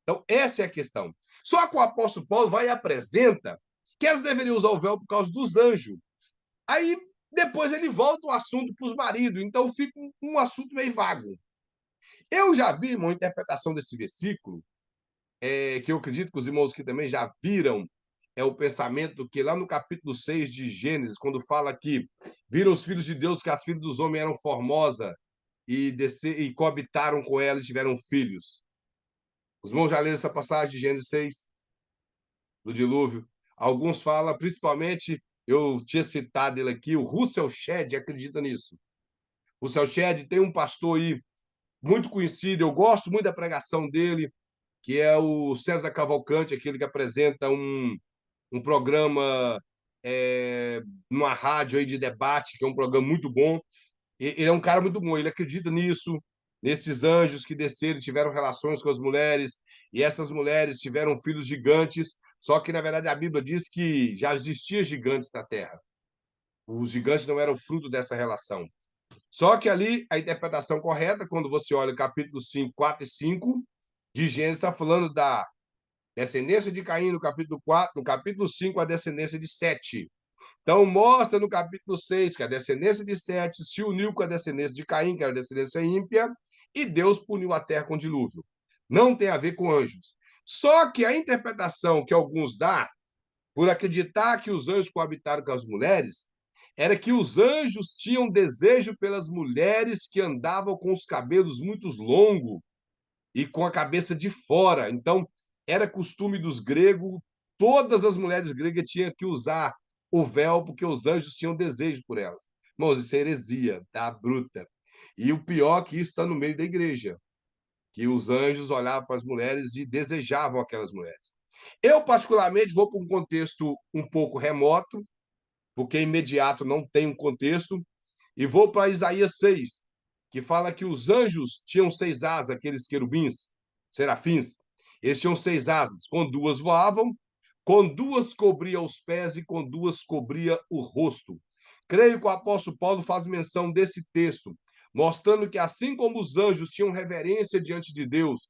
Então, essa é a questão. Só que o apóstolo Paulo vai e apresenta que elas deveriam usar o véu por causa dos anjos. Aí, depois ele volta o assunto para os maridos. Então, fica um assunto meio vago. Eu já vi uma interpretação desse versículo, que eu acredito que os irmãos que também já viram, é o pensamento que lá no capítulo 6 de Gênesis, quando fala que viram os filhos de Deus que as filhas dos homens eram formosas e coabitaram com ela e tiveram filhos. Os irmãos já leram essa passagem de Gênesis 6, do dilúvio. Alguns falam, principalmente, eu tinha citado ele aqui, o Russell Shedd acredita nisso. O Russell Shedd tem um pastor aí muito conhecido, eu gosto muito da pregação dele, que é o César Cavalcante, aquele que apresenta um programa numa rádio aí de debate, que é um programa muito bom. Ele é um cara muito bom, ele acredita nisso, nesses anjos que desceram e tiveram relações com as mulheres, e essas mulheres tiveram filhos gigantes, só que, na verdade, a Bíblia diz que já existia gigantes na Terra. Os gigantes não eram fruto dessa relação. Só que ali, a interpretação correta, quando você olha o capítulo 5, 4 e 5 de Gênesis, está falando da descendência de Caim no capítulo 4, no capítulo 5, a descendência de Sete. Então, mostra no capítulo 6 que a descendência de Sete se uniu com a descendência de Caim, que era a descendência ímpia, e Deus puniu a terra com dilúvio. Não tem a ver com anjos. Só que a interpretação que alguns dão, por acreditar que os anjos coabitaram com as mulheres, era que os anjos tinham desejo pelas mulheres que andavam com os cabelos muito longos e com a cabeça de fora. Então, era costume dos gregos, todas as mulheres gregas tinham que usar o véu, porque os anjos tinham desejo por elas. Irmãos, isso é heresia, tá? Bruta. E o pior é que isso está no meio da igreja, que os anjos olhavam para as mulheres e desejavam aquelas mulheres. Eu, particularmente, vou para um contexto um pouco remoto, porque imediato não tem um contexto, e vou para Isaías 6, que fala que os anjos tinham 6 asas, aqueles querubins, serafins. Eles tinham 6 asas, com 2 voavam, com 2 cobria os pés e com 2 cobria o rosto. Creio que o apóstolo Paulo faz menção desse texto, mostrando que assim como os anjos tinham reverência diante de Deus,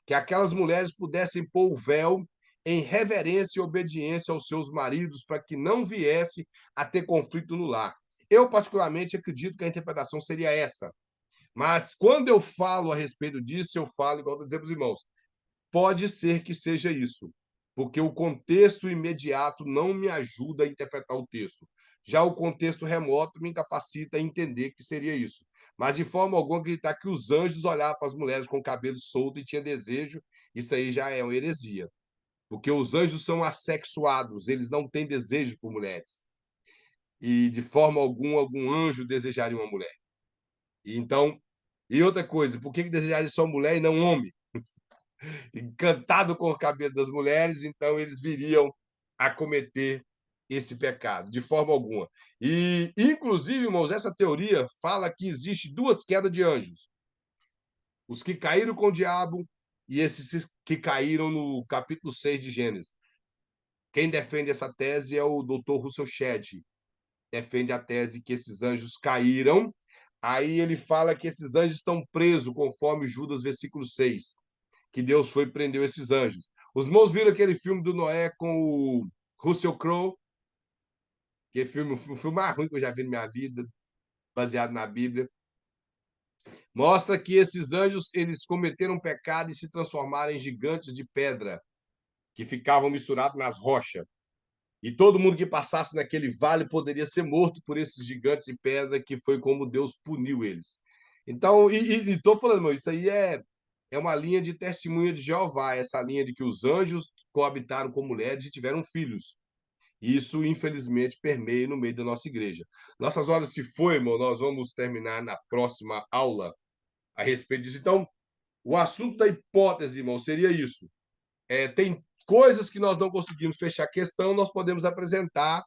que aquelas mulheres pudessem pôr o véu em reverência e obediência aos seus maridos para que não viesse a ter conflito no lar. Eu, particularmente, acredito que a interpretação seria essa. Mas quando eu falo a respeito disso, eu falo, igual eu dizer para os irmãos, pode ser que seja isso, porque o contexto imediato não me ajuda a interpretar o texto. Já o contexto remoto me incapacita a entender que seria isso. Mas de forma alguma acreditar que os anjos olhavam para as mulheres com o cabelo solto e tinha desejo, isso aí já é uma heresia. Porque os anjos são assexuados, eles não têm desejo por mulheres. E de forma alguma, algum anjo desejaria uma mulher. Então, e outra coisa, por que desejaria só mulher e não homem? Encantado com o cabelo das mulheres, então eles viriam a cometer esse pecado, de forma alguma. E, inclusive, irmãos, essa teoria fala que existe 2 quedas de anjos. Os que caíram com o diabo e esses que caíram no capítulo 6 de Gênesis. Quem defende essa tese é o Dr. Russell Shedd. Defende a tese que esses anjos caíram. Aí ele fala que esses anjos estão presos, conforme Judas, versículo 6, que Deus foi e prendeu esses anjos. Os irmãos viram aquele filme do Noé com o Russell Crowe, que é o filme mais ruim que eu já vi na minha vida, baseado na Bíblia. Mostra que esses anjos, eles cometeram um pecado e se transformaram em gigantes de pedra, que ficavam misturados nas rochas. E todo mundo que passasse naquele vale poderia ser morto por esses gigantes de pedra, que foi como Deus puniu eles. Então, estou falando, meu, isso aí é uma linha de testemunha de Jeová, essa linha de que os anjos coabitaram com mulheres e tiveram filhos. Isso, infelizmente, permeia no meio da nossa igreja. Nossas horas se foi, irmão, nós vamos terminar na próxima aula a respeito disso. Então, o assunto da hipótese, irmão, seria isso. Tem coisas que nós não conseguimos fechar a questão, nós podemos apresentar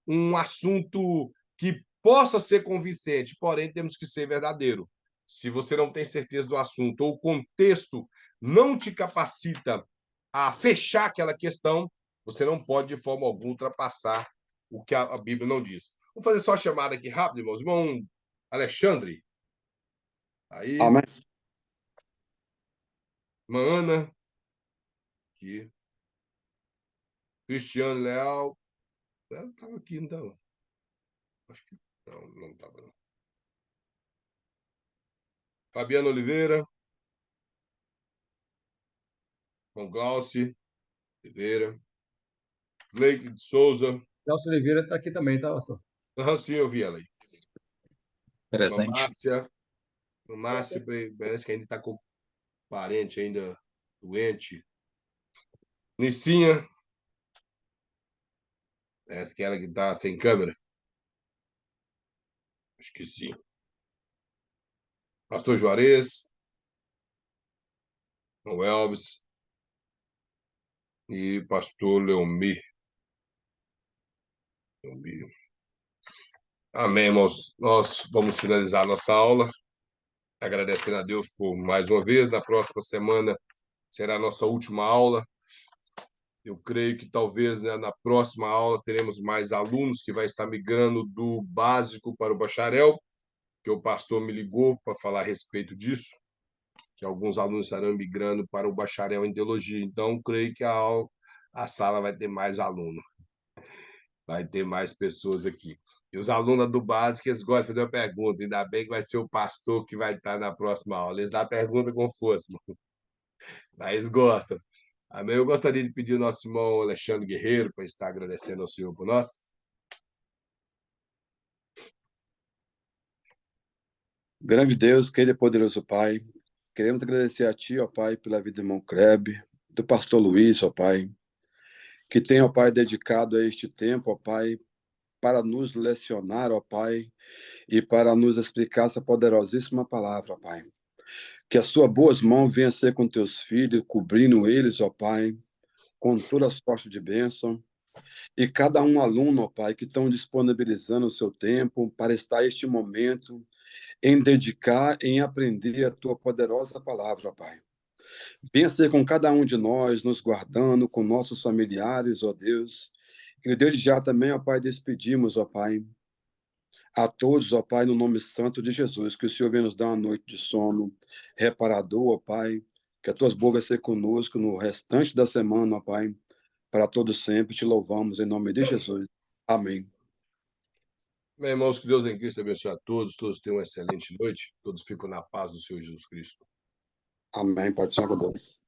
um assunto que possa ser convincente, porém temos que ser verdadeiro. Se você não tem certeza do assunto ou o contexto não te capacita a fechar aquela questão, você não pode de forma alguma ultrapassar o que a Bíblia não diz. Vou fazer só a chamada aqui rápido, irmãos. Irmão Alexandre, aí, Amém. irmã Ana, aqui. Cristiano Leal, ela estava aqui, não estava? Acho que não estava, não. Fabiano Oliveira, João Glauci Oliveira, Blake de Souza. Celso Oliveira está aqui também, tá, pastor? Sim, eu vi ela aí. Presente. Márcia, parece que ainda está com parente ainda doente. Nicinha, essa que ela que está sem câmera. Acho que sim. Pastor Juarez, o Elvis e pastor Leomir. Amém, irmãos. Nós vamos finalizar a nossa aula, agradecendo a Deus por mais uma vez. Na próxima semana será a nossa última aula. Eu creio que talvez, né, na próxima aula teremos mais alunos que vai estar migrando do básico para o bacharel, que o pastor me ligou para falar a respeito disso, que alguns alunos estarão migrando para o bacharel em teologia. Então, creio que a sala vai ter mais alunos, vai ter mais pessoas aqui. E os alunos do básico, eles gostam de fazer uma pergunta. Ainda bem que vai ser o pastor que vai estar na próxima aula. Eles dão a pergunta com força, mas eles gostam. Amém. Eu gostaria de pedir ao nosso irmão Alexandre Guerreiro para estar agradecendo ao Senhor por nós. Grande Deus, querido e poderoso Pai, queremos agradecer a Ti, ó Pai, pela vida do irmão Klebe, do pastor Luiz, ó Pai, que tem, ó Pai, dedicado a este tempo, ó Pai, para nos lecionar, ó Pai, e para nos explicar essa poderosíssima palavra, ó Pai. Que as Suas boas mãos venham ser com Teus filhos, cobrindo eles, ó Pai, com toda sorte de bênção. E cada um aluno, ó Pai, que estão disponibilizando o seu tempo para estar este momento em dedicar, em aprender a Tua poderosa palavra, ó Pai. Venha ser com cada um de nós, nos guardando, com nossos familiares, ó Deus. E desde já também, ó Pai, despedimos, ó Pai, a todos, ó Pai, no nome santo de Jesus, que o Senhor venha nos dar uma noite de sono reparador, ó Pai, que as Tuas boas venham ser conosco no restante da semana, ó Pai, para todos sempre. Te louvamos em nome de Jesus. Amém. Meus irmãos, que Deus em Cristo abençoe a todos. Todos tenham uma excelente noite. Todos ficam na paz do Senhor Jesus Cristo. Amém. Pode ser com Deus.